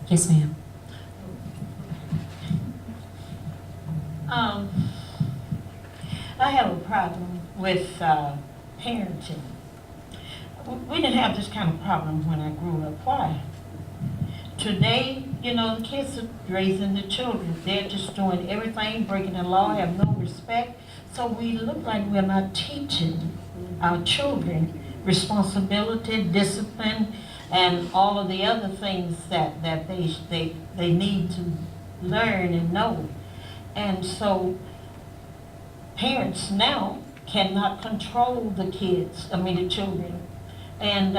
S1: Yes, ma'am.
S13: I have a problem with parenting. We didn't have this kind of problem when I grew up. Why? Today, you know, the kids are raising the children. They're just doing everything, breaking the law, have no respect. So we look like we're not teaching our children responsibility, discipline, and all of the other things that they need to learn and know. And so parents now cannot control the kids, the children. And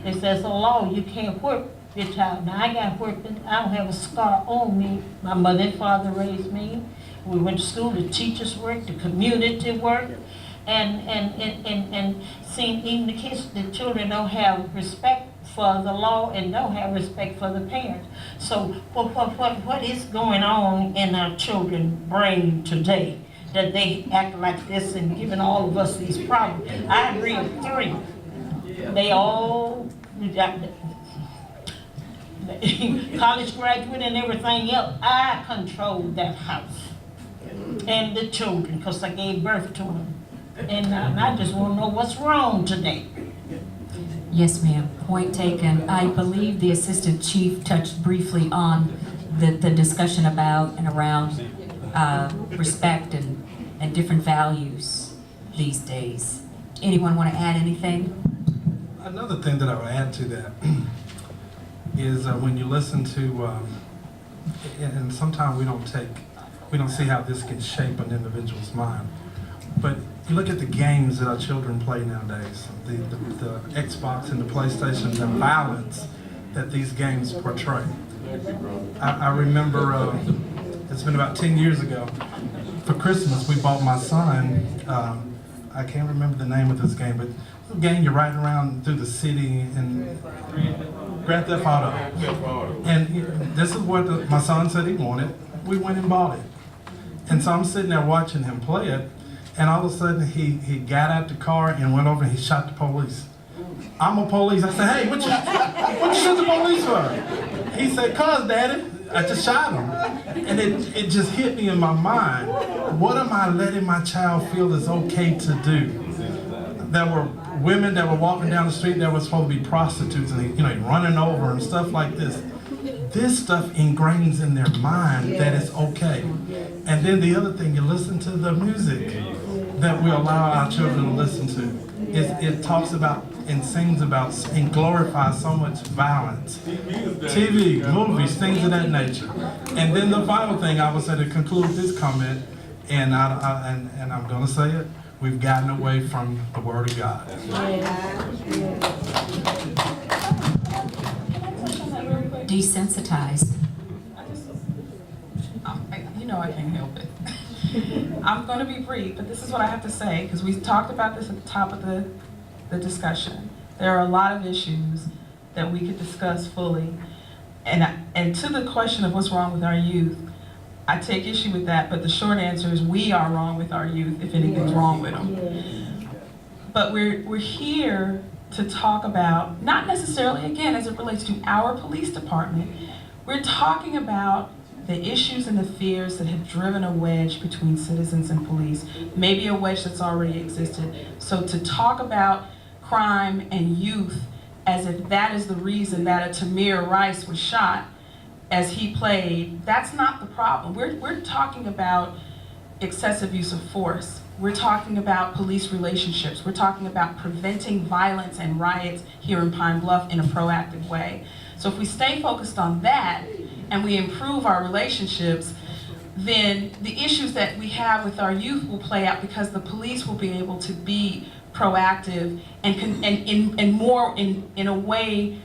S13: it says a law, you can't whip your child. Now I got whipped, I don't have a scar on me. My mother and father raised me. We went to school, the teachers worked, the community worked. And seeing even the kids, the children don't have respect for the law and don't have respect for the parents. So what is going on in our children's brain today that they act like this and giving all of us these problems? I agree with 3. They all college graduate and everything else. I controlled that house and the children because I gave birth to them. And I just want to know what's wrong today.
S1: Yes, ma'am. Point taken. I believe the Assistant Chief touched briefly on the discussion about and around respect and different values these days. Anyone want to add anything?
S3: Another thing that I would add to that is when you listen to, and sometimes we don't see how this can shape an individual's mind. But you look at the games that our children play nowadays, the Xbox and the PlayStation, the violence that these games portray. I remember, it's been about 10 years ago, for Christmas we bought my son, I can't remember the name of this game, but it's a game you're riding around through the city and Grand Theft Auto. And this is what my son said he wanted. We went and bought it. And so I'm sitting there watching him play it, and all of a sudden he got out the car and went over and he shot the police. I'm a police. I said, hey, what you shoot the police for? He said, cause daddy, I just shot him. And it just hit me in my mind. What am I letting my child feel is okay to do? There were women that were walking down the street that were supposed to be prostitutes and running over and stuff like this. This stuff ingrains in their mind that it's okay. And then the other thing, you listen to the music that we allow our children to listen to. It talks about and sings about and glorifies so much violence. TV, movies, things of that nature. And then the final thing I would say to conclude this comment, and I'm going to say it, we've gotten away from the Word of God.
S1: Desensitized.
S5: I can't help it. I'm going to be brief, but this is what I have to say, because we talked about this at the top of the discussion. There are a lot of issues that we could discuss fully. And to the question of what's wrong with our youth, I take issue with that, but the short answer is we are wrong with our youth if anything's wrong with them. But we're here to talk about, not necessarily, again, as it relates to our police department, we're talking about the issues and the fears that have driven a wedge between citizens and police, maybe a wedge that's already existed. So to talk about crime and youth as if that is the reason that a Tamir Rice was shot as he played, that's not the problem. We're talking about excessive use of force. We're talking about police relationships. We're talking about preventing violence and riots here in Pine Bluff in a proactive way. So if we stay focused on that and we improve our relationships, then the issues that we have with our youth will play out because the police will be able to be proactive and in a way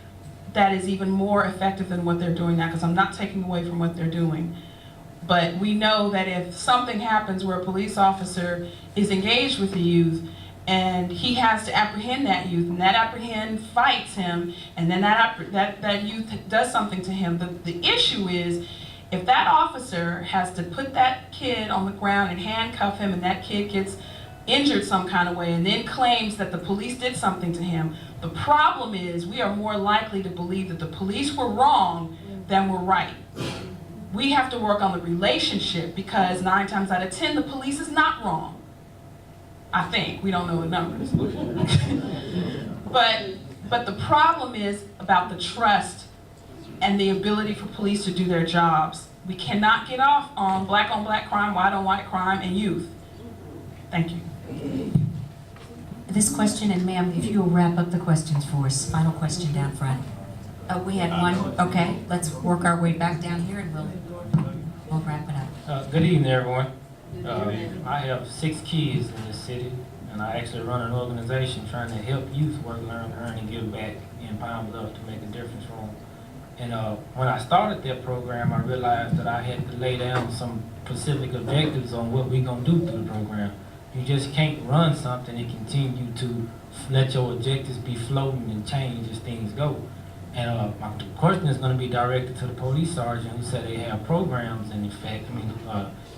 S5: that is even more effective than what they're doing now, because I'm not taking away from what they're doing. But we know that if something happens where a police officer is engaged with the youth and he has to apprehend that youth, and that apprehend fights him, and then that youth does something to him, the issue is If that officer has to put that kid on the ground and handcuff him, and that kid gets injured some kind of way and then claims that the police did something to him, the problem is we are more likely to believe that the police were wrong than were right. We have to work on the relationship, because 9 times out of 10 the police is not wrong. I think. We don't know the numbers. But the problem is about the trust and the ability for police to do their jobs. We cannot get off on black crime, white on white crime, and youth. Thank you.
S1: This question, and ma'am, if you'll wrap up the questions for us. Final question down front. We had one. Okay, let's work our way back down here and we'll wrap it up.
S14: Good evening, everyone. I have 6 kids in this city, and I actually run an organization trying to help youth work, learn, earn, and give back in Pine Bluff to make a difference for them. And when I started that program, I realized that I had to lay down some specific objectives on what we're going to do through the program. You just can't run something and continue to let your objectives be floating and change as things go. And my question is going to be directed to the police sergeant, who said they have programs in effect,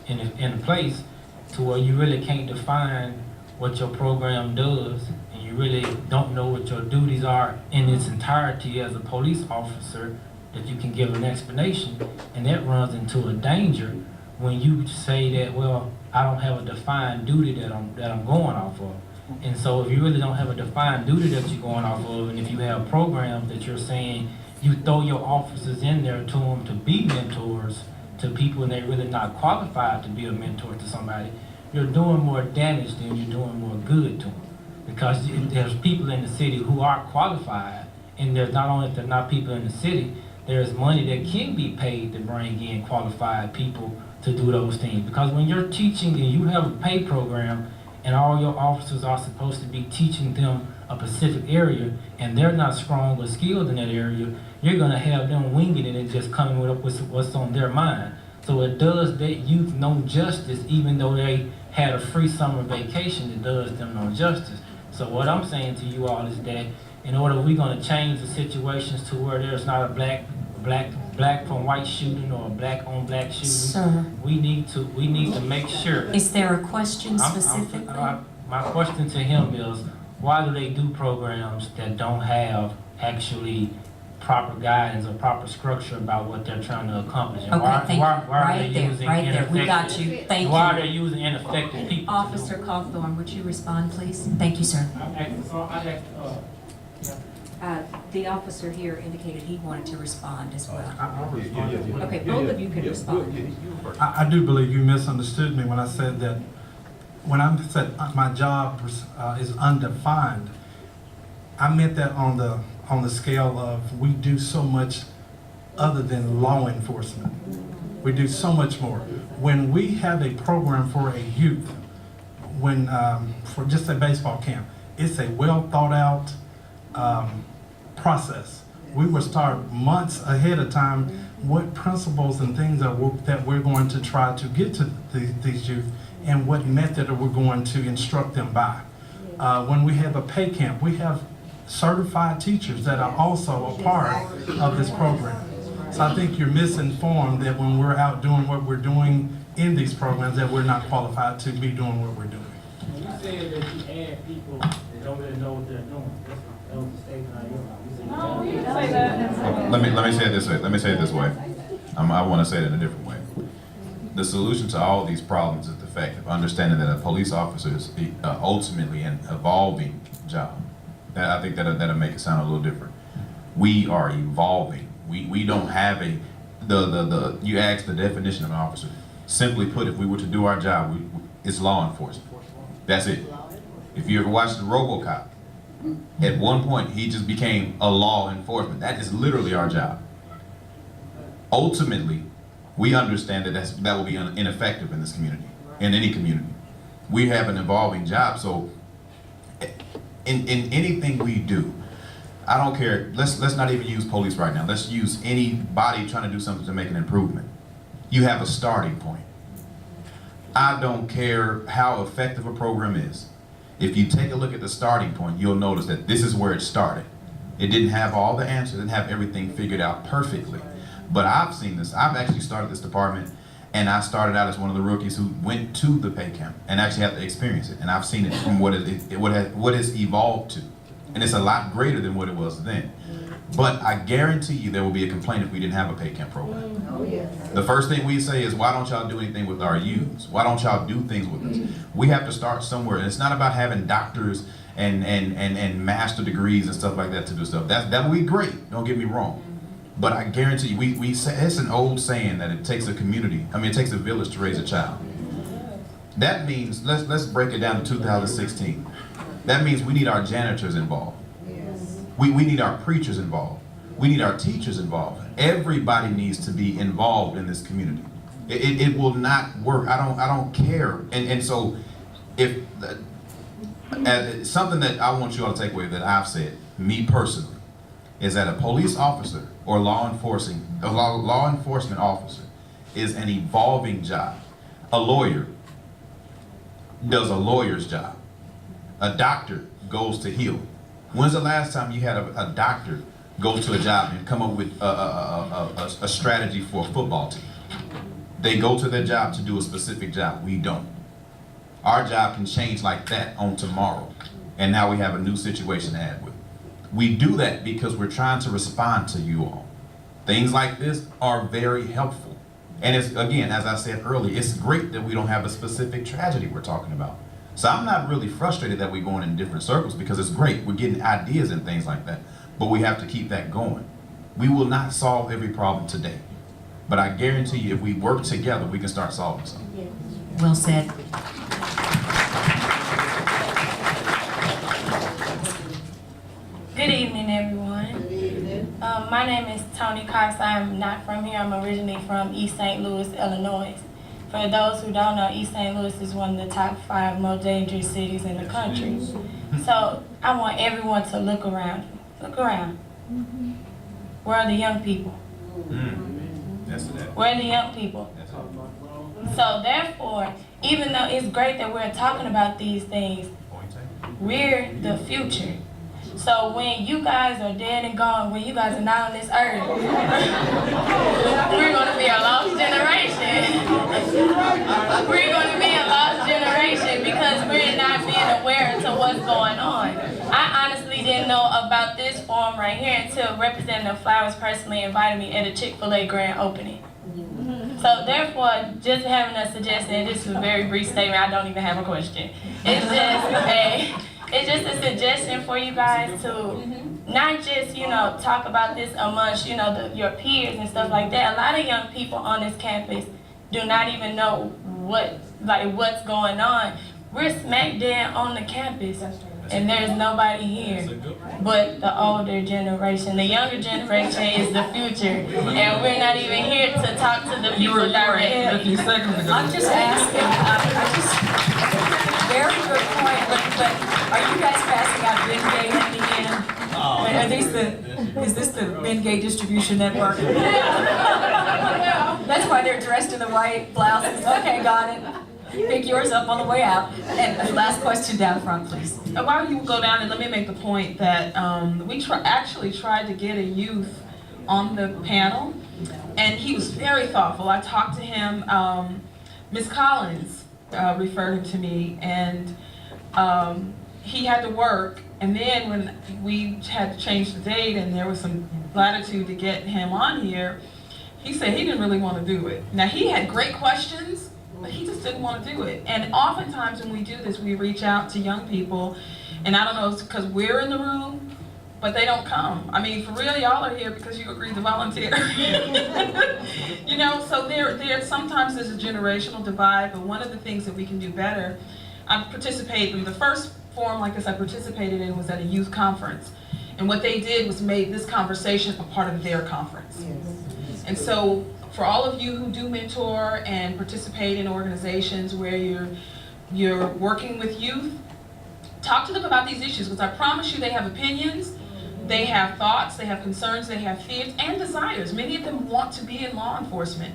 S14: in place, to where you really can't define what your program does, and you really don't know what your duties are in its entirety as a police officer, that you can give an explanation. And that runs into a danger when you say that, well, I don't have a defined duty that I'm going off of. And so if you really don't have a defined duty that you're going off of, and if you have programs that you're saying you throw your officers in there to them to be mentors to people and they're really not qualified to be a mentor to somebody, you're doing more damage than you're doing more good to them. Because there's people in the city who are qualified, and there's not only if they're not people in the city, there's money that can be paid to bring in qualified people to do those things. Because when you're teaching and you have a pay program, and all your officers are supposed to be teaching them a specific area, and they're not strong or skilled in that area, you're going to have them winging it and just coming up with what's on their mind. So it does that youth no justice, even though they had a free summer vacation, it does them no justice. So what I'm saying to you all is that in order we're going to change the situations to where there's not a black from white shooting or a black on black shooting,
S1: Sir,
S14: we need to make sure.
S1: is there a question specifically?
S14: My question to him is, why do they do programs that don't have actually proper guidance or proper structure about what they're trying to accomplish? And
S1: Okay, thank you.
S14: why are
S1: Right
S14: they
S1: there,
S14: using
S1: right there. We got
S14: ineffective?
S1: you. Thank
S14: Why are
S1: you.
S14: they using ineffective people?
S1: Officer Cawthorn, would you respond, please? Thank you, sir. The officer here indicated he wanted to respond as well.
S3: I'll respond.
S1: Okay, both of you can respond.
S3: I do believe you misunderstood me when I said that, when I said my job is undefined, I meant that on the scale of we do so much other than law enforcement. We do so much more. When we have a program for a youth, for just a baseball camp, it's a well thought out process. We will start months ahead of time what principles and things that we're going to try to get to these youth, and what method we're going to instruct them by. When we have a pay camp, we have certified teachers that are also a part of this program. So I think you're misinformed that when we're out doing what we're doing in these programs, that we're not qualified to be doing what we're doing.
S14: You said that you add people that don't really know what they're doing. That was the statement I used.
S5: No, you didn't say that.
S4: Let me say it this way. Let me say it this way. I want to say it in a different way. The solution to all these problems is the fact of understanding that a police officer is ultimately an evolving job. I think that'll make it sound a little different. We are evolving. We don't have you asked the definition of an officer. Simply put, if we were to do our job, it's law enforcement. That's it. If you ever watched the RoboCop, at one point he just became a law enforcement. That is literally our job. Ultimately, we understand that will be ineffective in this community, in any community. We have an evolving job, so in anything we do, I don't care, let's not even use police right now. Let's use anybody trying to do something to make an improvement. You have a starting point. I don't care how effective a program is. If you take a look at the starting point, you'll notice that this is where it started. It didn't have all the answers, it didn't have everything figured out perfectly. But I've seen this. I've actually started this department, and I started out as one of the rookies who went to the pay camp and actually had to experience it. And I've seen it from what it's evolved to. And it's a lot greater than what it was then. But I guarantee you there will be a complaint if we didn't have a pay camp program.
S2: Oh, yes.
S4: The first thing we say is, why don't y'all do anything with our youths? Why don't y'all do things with us? We have to start somewhere. And it's not about having doctors and master degrees and stuff like that to do stuff. That would be great, don't get me wrong. But I guarantee you, we say, it's an old saying that it takes a community, it takes a village to raise a child. That means, let's break it down to 2016. That means we need our janitors involved. We need our preachers involved. We need our teachers involved. Everybody needs to be involved in this community. It will not work. I don't care. And so, if something that I want you all to take away that I've said, me personally, is that a police officer or law enforcement officer is an evolving job. A lawyer does a lawyer's job. A doctor goes to heal. When's the last time you had a doctor go to a job and come up with a strategy for a football team? They go to their job to do a specific job. We don't. Our job can change like that on tomorrow. And now we have a new situation to add with. We do that because we're trying to respond to you all. Things like this are very helpful. And it's, again, as I said earlier, it's great that we don't have a specific tragedy we're talking about. So I'm not really frustrated that we're going in different circles, because it's great. We're getting ideas and things like that. But we have to keep that going. We will not solve every problem today. But I guarantee you, if we work together, we can start solving something.
S1: Well said.
S15: Good evening, everyone. Good evening. My name is Tony Cox. I'm not from here. I'm originally from East St. Louis, Illinois. For those who don't know, East St. Louis is one of the top 5 most dangerous cities in the country. So I want everyone to look around. Look around. Where are the young people? Where are the young people? So therefore, even though it's great that we're talking about these things, we're the future. So when you guys are dead and gone, when you guys are not on this earth, we're going to be a lost generation. We're going to be a lost generation because we're not being aware to what's going on. I honestly didn't know about this forum right here until Representative Flowers personally invited me at a Chick-fil-A grand opening. So therefore, just having a suggestion, this is a very brief statement, I don't even have a question. It's just a suggestion for you guys to not just, talk about this amongst, your peers and stuff like that. A lot of young people on this campus do not even know what's going on. We're smack dead on the campus, and there's nobody here but the older generation. The younger generation is the future, and we're not even here to talk to the people directly.
S1: I'm just asking, very good point, but are you guys passing out Ben-Gay at the end? Is this the Ben-Gay distribution network? That's why they're dressed in the white blouses. Okay, got it. Pick yours up on the way out. And last question down front, please.
S6: While you go down, and let me make the point that we actually tried to get a youth on the panel, and he was very thoughtful. I talked to him. Ms. Collins referred him to me, and he had to work. And then when we had to change the date, and there was some latitude to get him on here, he said he didn't really want to do it. Now, he had great questions, but he just didn't want to do it. And oftentimes when we do this, we reach out to young people, and I don't know if it's because we're in the room, but they don't come. I mean, for real, y'all are here because you agreed to volunteer. So there sometimes there's a generational divide, but one of the things that we can do better, I participated in the first forum like this I participated in was at a youth conference. And what they did was made this conversation a part of their conference. And so for all of you who do mentor and participate in organizations where you're working with youth, talk to them about these issues, because I promise you they have opinions, they have thoughts, they have concerns, they have fears and desires. Many of them want to be in law enforcement.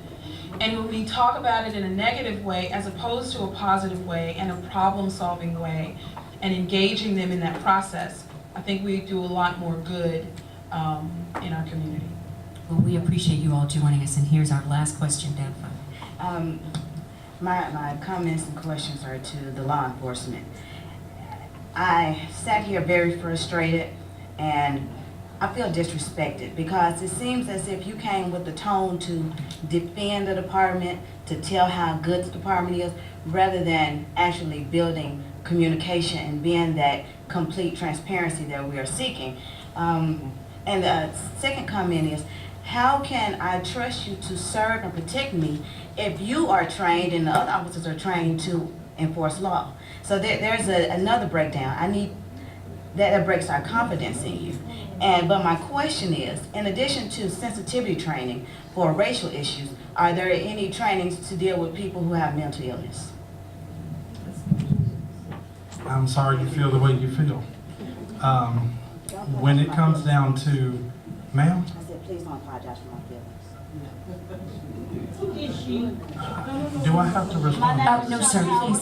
S6: And when we talk about it in a negative way as opposed to a positive way and a problem-solving way and engaging them in that process, I think we do a lot more good in our community.
S1: Well, we appreciate you all joining us, and here's our last question down front.
S16: My comments and questions are to the law enforcement. I sat here very frustrated, and I feel disrespected because it seems as if you came with the tone to defend the department, to tell how good the department is, rather than actually building communication and being that complete transparency that we are seeking. And the second comment is, how can I trust you to serve and protect me if you are trained and the other officers are trained to enforce law? So there's another breakdown. I need that breaks our confidence in you. But my question is, in addition to sensitivity training for racial issues, are there any trainings to deal with people who have mental illness?
S3: I'm sorry you feel the way you feel. When it comes down to, ma'am?
S16: I said, please don't apologize for my feelings.
S3: Do I have to respond?
S1: No, sir, please.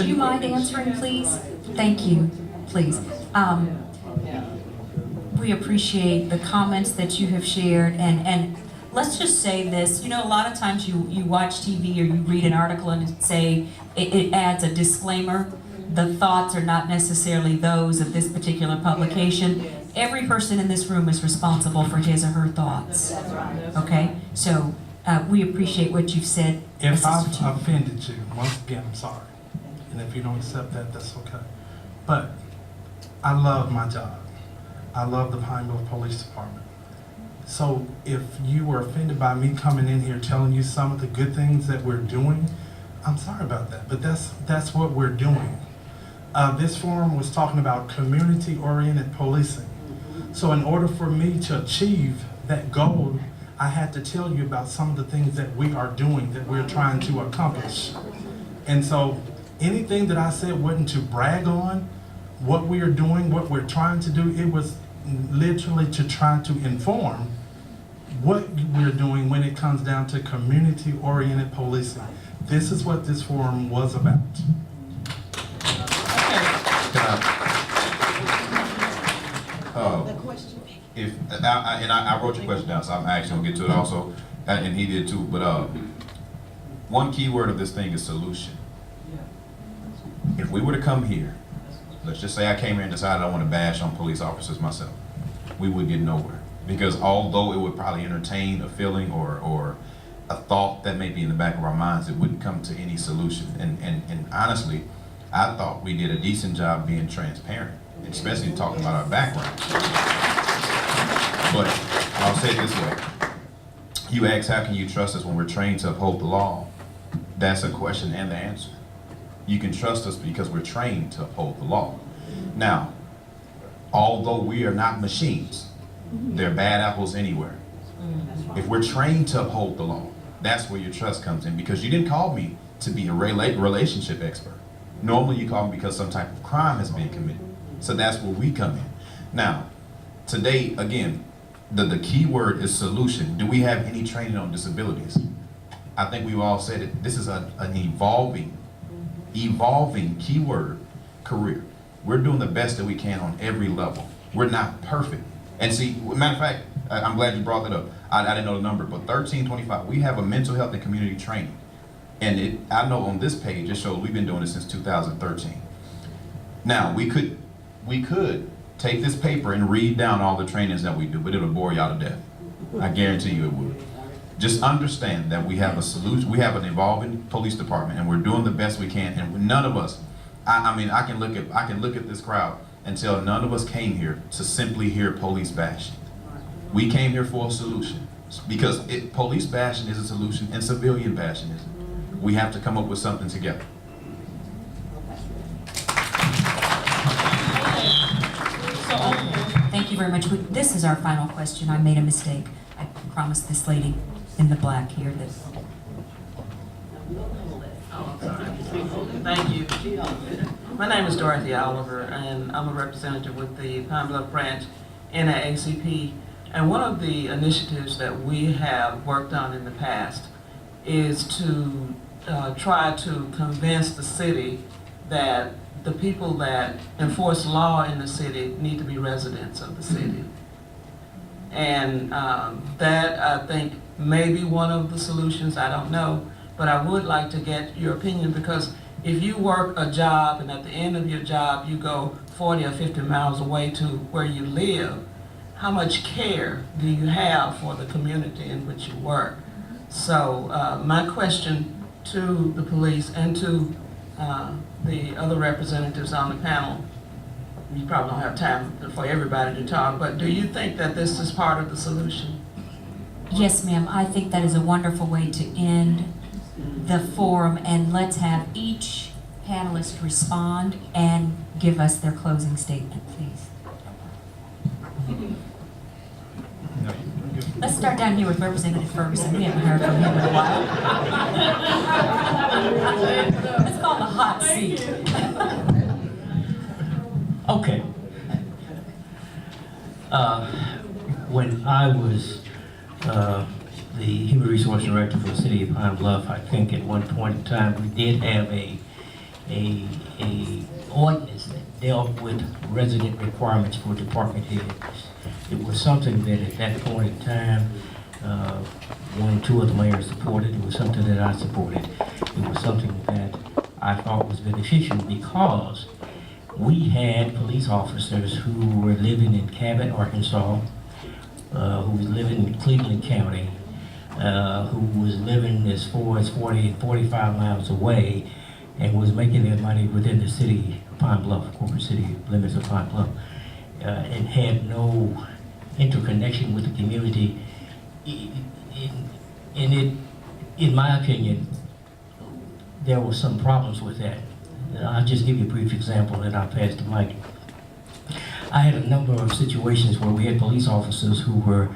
S1: Do you mind answering, please? Thank you, please. We appreciate the comments that you have shared, and let's just say this, you know, a lot of times you watch TV or you read an article and it adds a disclaimer. The thoughts are not necessarily those of this particular publication. Every person in this room is responsible for his or her thoughts. Okay? So we appreciate what you've said.
S3: If I've offended you, once again, I'm sorry. And if you don't accept that, that's okay. But I love my job. I love the Pine Bluff Police Department. So if you were offended by me coming in here telling you some of the good things that we're doing, I'm sorry about that, but that's what we're doing. This forum was talking about community-oriented policing. So in order for me to achieve that goal, I had to tell you about some of the things that we are doing, that we're trying to accomplish. And so anything that I said wasn't to brag on what we are doing, what we're trying to do. It was literally to try to inform what we're doing when it comes down to community-oriented policing. This is what this forum was about.
S4: I wrote your question down, so I'm actually gonna get to it also, and he did too. But one key word of this thing is solution. If we were to come here, let's just say I came here and decided I want to bash on police officers myself, we would get nowhere. Because although it would probably entertain a feeling or a thought that may be in the back of our minds, it wouldn't come to any solution. And honestly, I thought we did a decent job being transparent, especially talking about our background. But I'll say it this way. You ask, how can you trust us when we're trained to uphold the law? That's a question and the answer. You can trust us because we're trained to uphold the law. Now, although we are not machines, they're bad apples anywhere. If we're trained to uphold the law, that's where your trust comes in, because you didn't call me to be a relationship expert. Normally you call me because some type of crime has been committed. So that's where we come in. Now, today, again, the key word is solution. Do we have any training on disabilities? I think we've all said it. This is an evolving keyword career. We're doing the best that we can on every level. We're not perfect. And see, matter of fact, I'm glad you brought that up. I didn't know the number, but 1325, we have a mental health and community training. And I know on this page, it shows we've been doing it since 2013. Now, we could take this paper and read down all the trainings that we do, but it'll bore y'all to death. I guarantee you it would. Just understand that we have a solution. We have an evolving police department, and we're doing the best we can. And none of us, I mean, I can look at this crowd and tell none of us came here to simply hear police bashing. We came here for a solution, because police bashing is a solution and civilian bashing isn't. We have to come up with something together.
S1: Thank you very much. This is our final question. I made a mistake. I promised this lady in the black here that.
S6: Thank you. My name is Dorothy Oliver, and I'm a representative with the Pine Bluff Branch NAACP. And one of the initiatives that we have worked on in the past is to try to convince the city that the people that enforce law in the city need to be residents of the city. And that, I think, may be one of the solutions, I don't know, but I would like to get your opinion, because if you work a job and at the end of your job you go 40 or 50 miles away to where you live, how much care do you have for the community in which you work? So my question to the police and to the other representatives on the panel, you probably don't have time for everybody to talk, but do you think that this is part of the solution?
S1: Yes, ma'am. I think that is a wonderful way to end the forum, and let's have each panelist respond and give us their closing statement, please. Let's start down here with Representative Ferguson. We haven't heard from him in a while. It's called the hot seat.
S7: Okay. When I was the Human Resource Director for the City of Pine Bluff, I think at one point in time we did have a ordinance that dealt with resident requirements for department heads. It was something that at that point in time, one or two of the mayors supported. It was something that I supported. It was something that I thought was beneficial because we had police officers who were living in Cabot, Arkansas, who was living in Cleveland County, who was living as far as 40 and 45 miles away, and was making their money within the city of Pine Bluff, corporate city limits of Pine Bluff, and had no interconnection with the community. In my opinion, there were some problems with that. I'll just give you a brief example and I'll pass the mic. I had a number of situations where we had police officers who were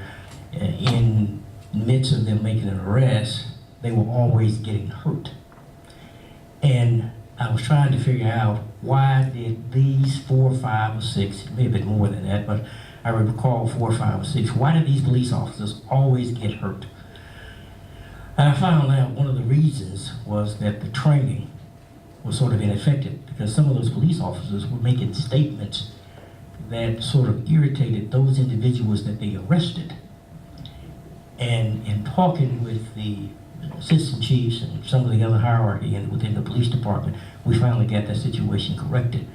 S7: in the midst of them making an arrest, they were always getting hurt. And I was trying to figure out why did these 4, 5, or 6, it may have been more than that, but I recall 4, 5, or 6, why did these police officers always get hurt? And I found out one of the reasons was that the training was sort of ineffective, because some of those police officers were making statements that sort of irritated those individuals that they arrested. And in talking with the assistant chiefs and some of the other hierarchy and within the police department, we finally got that situation corrected.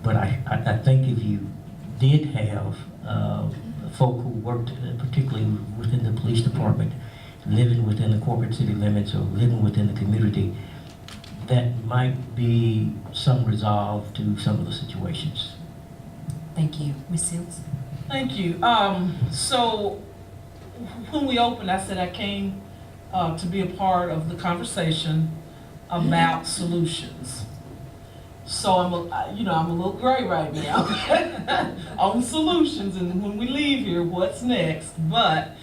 S7: But I think if you did have folk who worked particularly within the police department, living within the corporate city limits or living within the community, that might be some resolve to some of the situations.
S1: Thank you. Ms. Seals?
S6: Thank you. So when we opened, I said I came to be a part of the conversation about solutions. So I'm a little gray right now on solutions, and when we leave here, what's next? But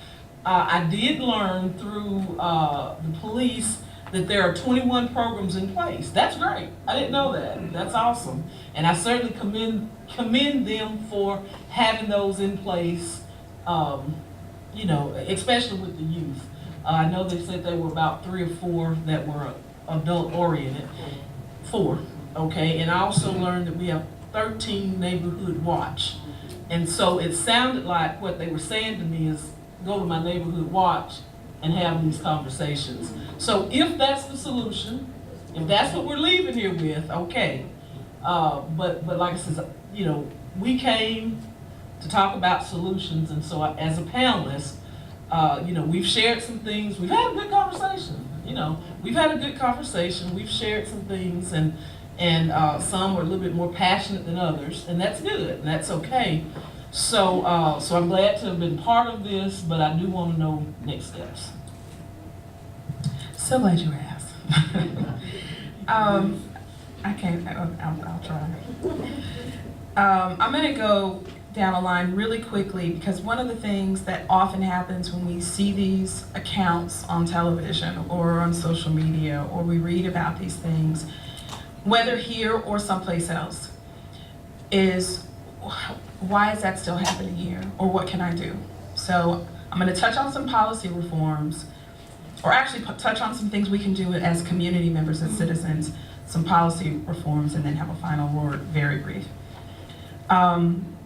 S6: I did learn through the police that there are 21 programs in place. That's great. I didn't know that. That's awesome. And I certainly commend them for having those in place, especially with the youth. I know they said there were about 3 or 4 that were adult oriented. 4, okay? And I also learned that we have 13 neighborhood watch. And so it sounded like what they were saying to me is, go to my neighborhood watch and have these conversations. So if that's the solution, if that's what we're leaving here with, okay. But like I said, we came to talk about solutions, and so as a panelist, we've shared some things. We've had a good conversation. We've had a good conversation. We've shared some things, and some are a little bit more passionate than others, and that's good, and that's okay. So I'm glad to have been part of this, but I do want to know next steps.
S5: So glad you asked. I'll try. I'm going to go down a line really quickly, because one of the things that often happens when we see these accounts on television or on social media, or we read about these things, whether here or someplace else, is why is that still happening here, or what can I do? So I'm going to touch on some policy reforms, or actually touch on some things we can do as community members and citizens some policy reforms, and then have a final word, very brief.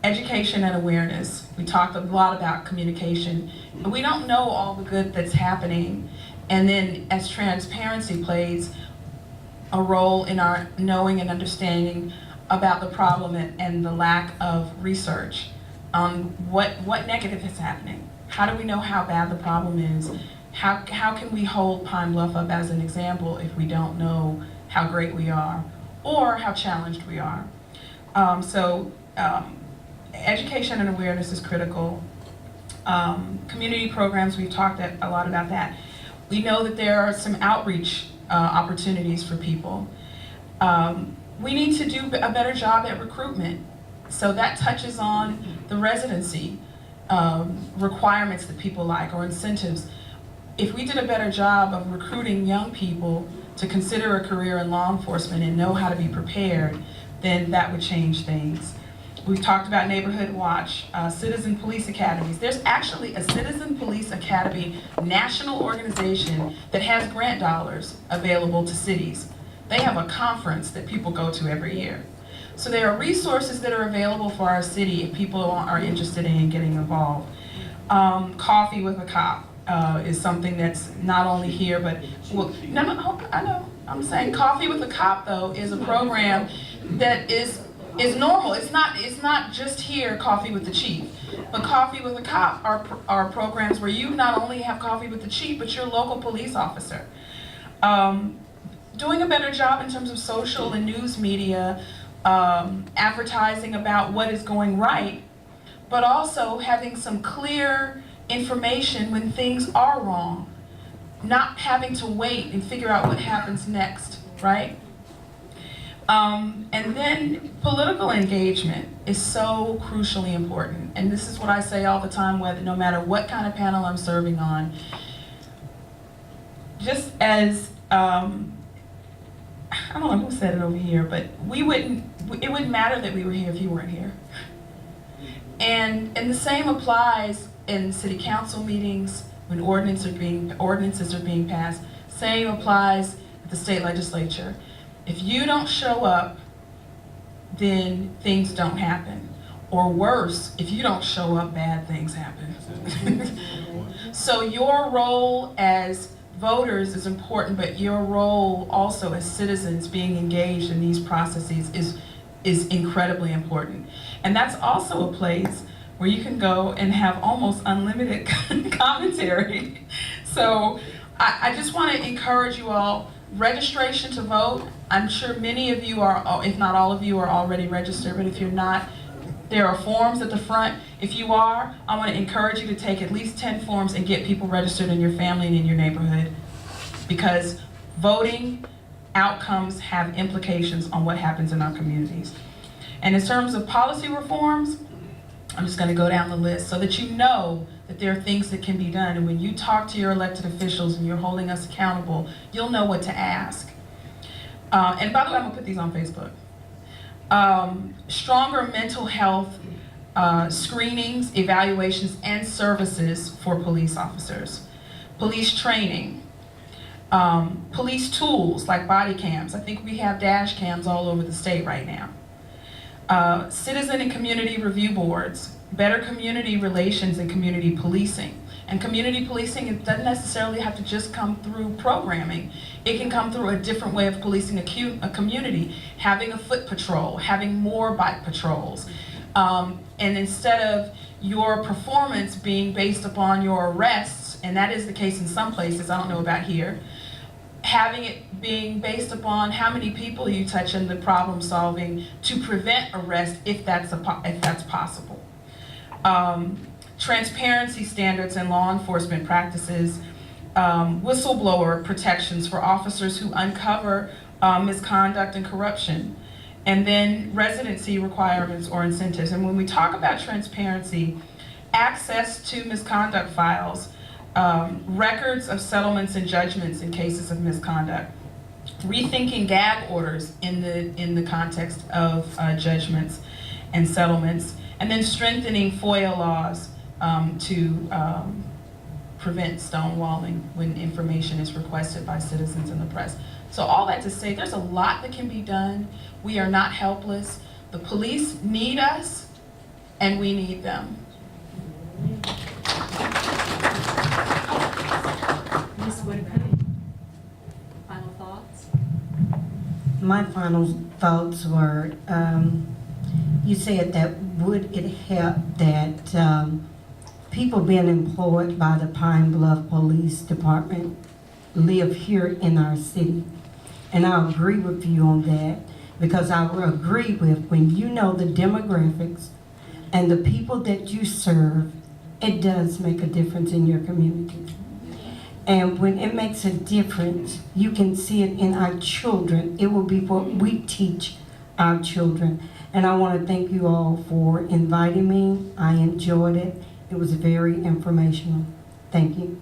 S5: Education and awareness. We talked a lot about communication. We don't know all the good that's happening, and then as transparency plays a role in our knowing and understanding about the problem and the lack of research on what negative is happening. How do we know how bad the problem is? How can we hold Pine Bluff up as an example if we don't know how great we are or how challenged we are? Education and awareness is critical. Community programs, we've talked a lot about that. We know that there are some outreach opportunities for people. We need to do a better job at recruitment. So that touches on the residency requirements that people like, or incentives. If we did a better job of recruiting young people to consider a career in law enforcement and know how to be prepared, then that would change things. We've talked about Neighborhood Watch, Citizen Police Academies. There's actually a Citizen Police Academy national organization that has grant dollars available to cities. They have a conference that people go to every year. So there are resources that are available for our city if people are interested in getting involved. Coffee with a Cop is something that's not only here, but, well, I know. I'm saying Coffee with a Cop, though, is a program that is normal. It's not just here, Coffee with the Chief. But Coffee with a Cop are programs where you not only have coffee with the chief, but your local police officer. Doing a better job in terms of social and news media, advertising about what is going right, but also having some clear information when things are wrong. Not having to wait and figure out what happens next, right? And then political engagement is so crucially important. And this is what I say all the time, whether no matter what kind of panel I'm serving on. Just as, I don't know who said it over here, but it wouldn't matter that we were here if you weren't here. And the same applies in city council meetings when ordinances are being passed. Same applies at the state legislature. If you don't show up, then things don't happen. Or worse, if you don't show up, bad things happen. So your role as voters is important, but your role also as citizens being engaged in these processes is incredibly important. And that's also a place where you can go and have almost unlimited commentary. So I just want to encourage you all, registration to vote. I'm sure many of you are, if not all of you, are already registered, but if you're not, there are forms at the front. If you are, I want to encourage you to take at least 10 forms and get people registered in your family and in your neighborhood, because voting outcomes have implications on what happens in our communities. And in terms of policy reforms, I'm just going to go down the list so that you know that there are things that can be done. And when you talk to your elected officials and you're holding us accountable, you'll know what to ask. And by the way, I'm going to put these on Facebook. Stronger mental health screenings, evaluations, and services for police officers. Police training. Police tools like body cams. I think we have dash cams all over the state right now. Citizen and community review boards, better community relations and community policing. And community policing, it doesn't necessarily have to just come through programming. It can come through a different way of policing a community, having a foot patrol, having more bike patrols. And instead of your performance being based upon your arrests, and that is the case in some places, I don't know about here, having it being based upon how many people you touch in the problem solving to prevent arrest if that's possible. Transparency standards and law enforcement practices, whistleblower protections for officers who uncover misconduct and corruption, and then residency requirements or incentives. And when we talk about transparency, access to misconduct files, records of settlements and judgments in cases of misconduct, rethinking gag orders in the context of judgments and settlements, and then strengthening FOIA laws to prevent stonewalling when information is requested by citizens and the press. So all that to say, there's a lot that can be done. We are not helpless. The police need us, and we need them.
S1: Ms. Whitaker, final thoughts?
S2: My final thoughts were, you said that would it help that people being employed by the Pine Bluff Police Department live here in our city? And I agree with you on that, because I will agree with, when you know the demographics and the people that you serve, it does make a difference in your community. And when it makes a difference, you can see it in our children. It will be what we teach our children. And I want to thank you all for inviting me. I enjoyed it. It was very informational. Thank you.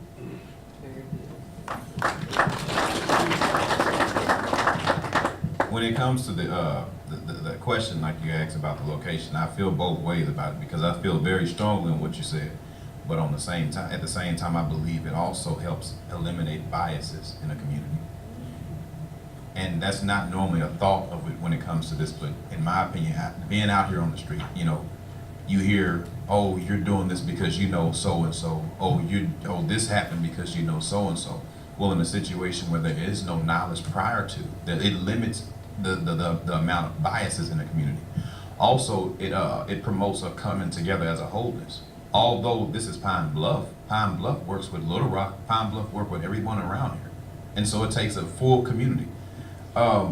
S4: When it comes to the question like you asked about the location, I feel both ways about it, because I feel very strongly in what you said. But at the same time, I believe it also helps eliminate biases in a community. And that's not normally a thought of it when it comes to this, but in my opinion, being out here on the street, you know, you hear, oh, you're doing this because you know so-and-so. Oh, this happened because you know so-and-so. Well, in a situation where there is no knowledge prior to, that it limits the amount of biases in the community. Also, it promotes a coming together as a wholeness. Although this is Pine Bluff works with Little Rock, Pine Bluff works with everyone around here. And so it takes a full community. I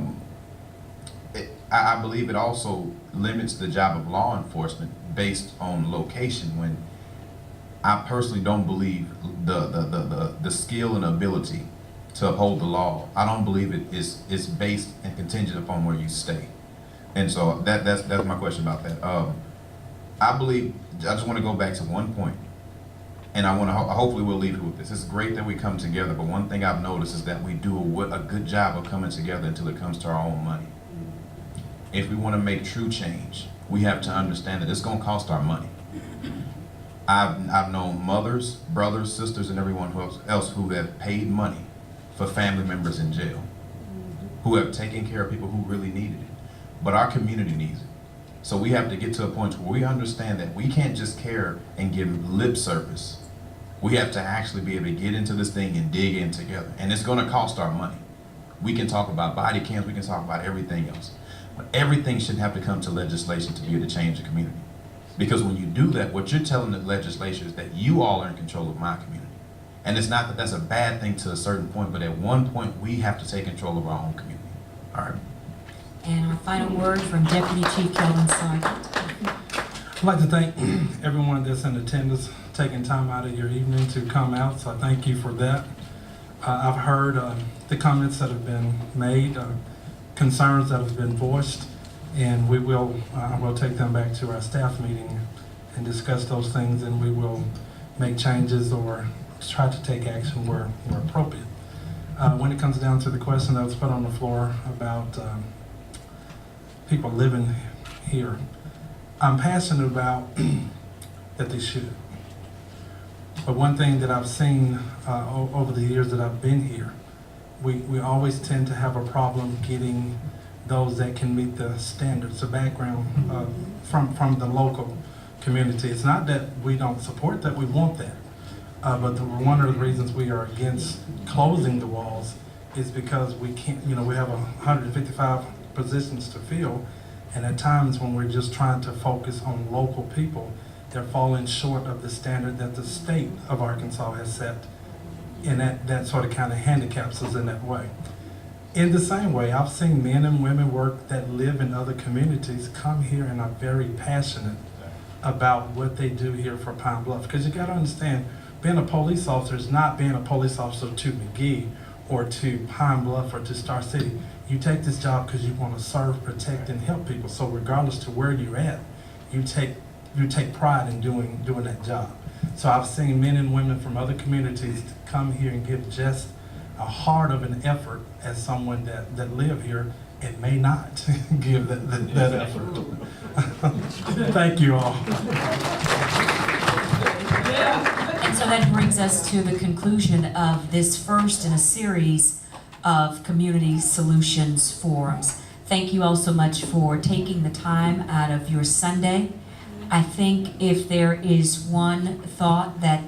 S4: believe it also limits the job of law enforcement based on location, when I personally don't believe the skill and ability to uphold the law. I don't believe it is based and contingent upon where you stay. And so that's my question about that. I believe, I just want to go back to one point, and I want to hopefully we'll leave it with this. It's great that we come together, but one thing I've noticed is that we do a good job of coming together until it comes to our own money. If we want to make true change, we have to understand that it's going to cost our money. I've known mothers, brothers, sisters, and everyone else who have paid money for family members in jail, who have taken care of people who really needed it. But our community needs it. So we have to get to a point where we understand that we can't just care and give lip service. We have to actually be able to get into this thing and dig in together. And it's going to cost our money. We can talk about body cams, we can talk about everything else. But everything shouldn't have to come to legislation to be able to change the community. Because when you do that, what you're telling the legislature is that you all are in control of my community. And it's not that that's a bad thing to a certain point, but at one point we have to take control of our own community. All right.
S1: And our final word from Deputy Chief Kelley Sargent.
S3: I'd like to thank everyone that's in attendance taking time out of your evening to come out, so I thank you for that. I've heard the comments that have been made, concerns that have been voiced, and I will take them back to our staff meeting and discuss those things, and we will make changes or try to take action where appropriate. When it comes down to the question that was put on the floor about people living here, I'm passionate about that they should. But one thing that I've seen over the years that I've been here, we always tend to have a problem getting those that can meet the standards, the background from the local community. It's not that we don't support that, we want that. But one of the reasons we are against closing the walls is because we can't, we have 155 positions to fill, and at times when we're just trying to focus on local people, they're falling short of the standard that the state of Arkansas has set, and that sort of kind of handicaps us in that way. In the same way, I've seen men and women work that live in other communities come here and are very passionate about what they do here for Pine Bluff. Because you got to understand, being a police officer is not being a police officer to McGee or to Pine Bluff or to Star City. You take this job because you want to serve, protect, and help people. So regardless to where you're at, you take pride in doing that job. So I've seen men and women from other communities come here and give just a heart of an effort as someone that live here and may not give that effort. Thank you all.
S1: And so that brings us to the conclusion of this first in a series of Community Solutions Forums. Thank you all so much for taking the time out of your Sunday. I think if there is one thought that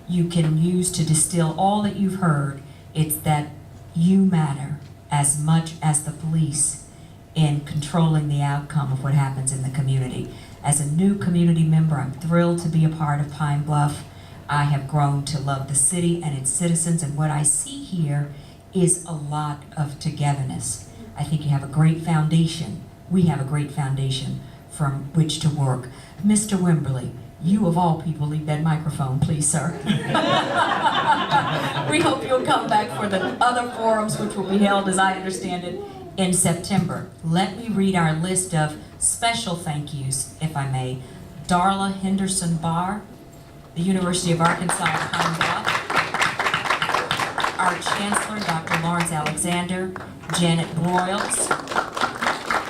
S1: you can use to distill all that you've heard, it's that you matter as much as the police in controlling the outcome of what happens in the community. As a new community member, I'm thrilled to be a part of Pine Bluff. I have grown to love the city and its citizens, and what I see here is a lot of togetherness. I think you have a great foundation. We have a great foundation from which to work. Mr. Wimberly, you of all people leave that microphone, please, sir. We hope you'll come back for the other forums, which will be held, as I understand it, in September. Let me read our list of special thank yous, if I may. Darla Henderson Barr, the University of Arkansas Pine Bluff. Our Chancellor, Dr. Lawrence Alexander, Janet Broyles,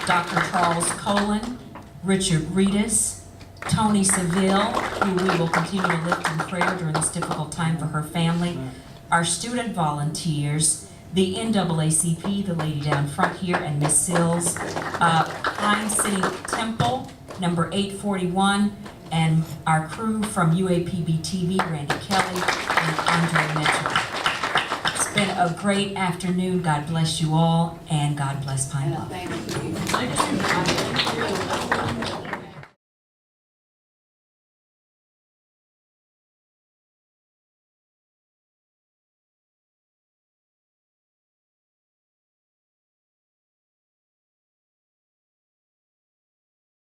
S1: Dr. Charles Colin, Richard Reedus, Tony Seville, who we will continue to lift in prayer during this difficult time for her family, our student volunteers, the NAACP, the lady down front here, and Miss Sills, Pine City Temple, number 841, and our crew from UAPB-TV, Randy Kelley and Andre Mitchell. It's been a great afternoon. God bless you all, and God bless Pine Bluff.
S6: Thank you.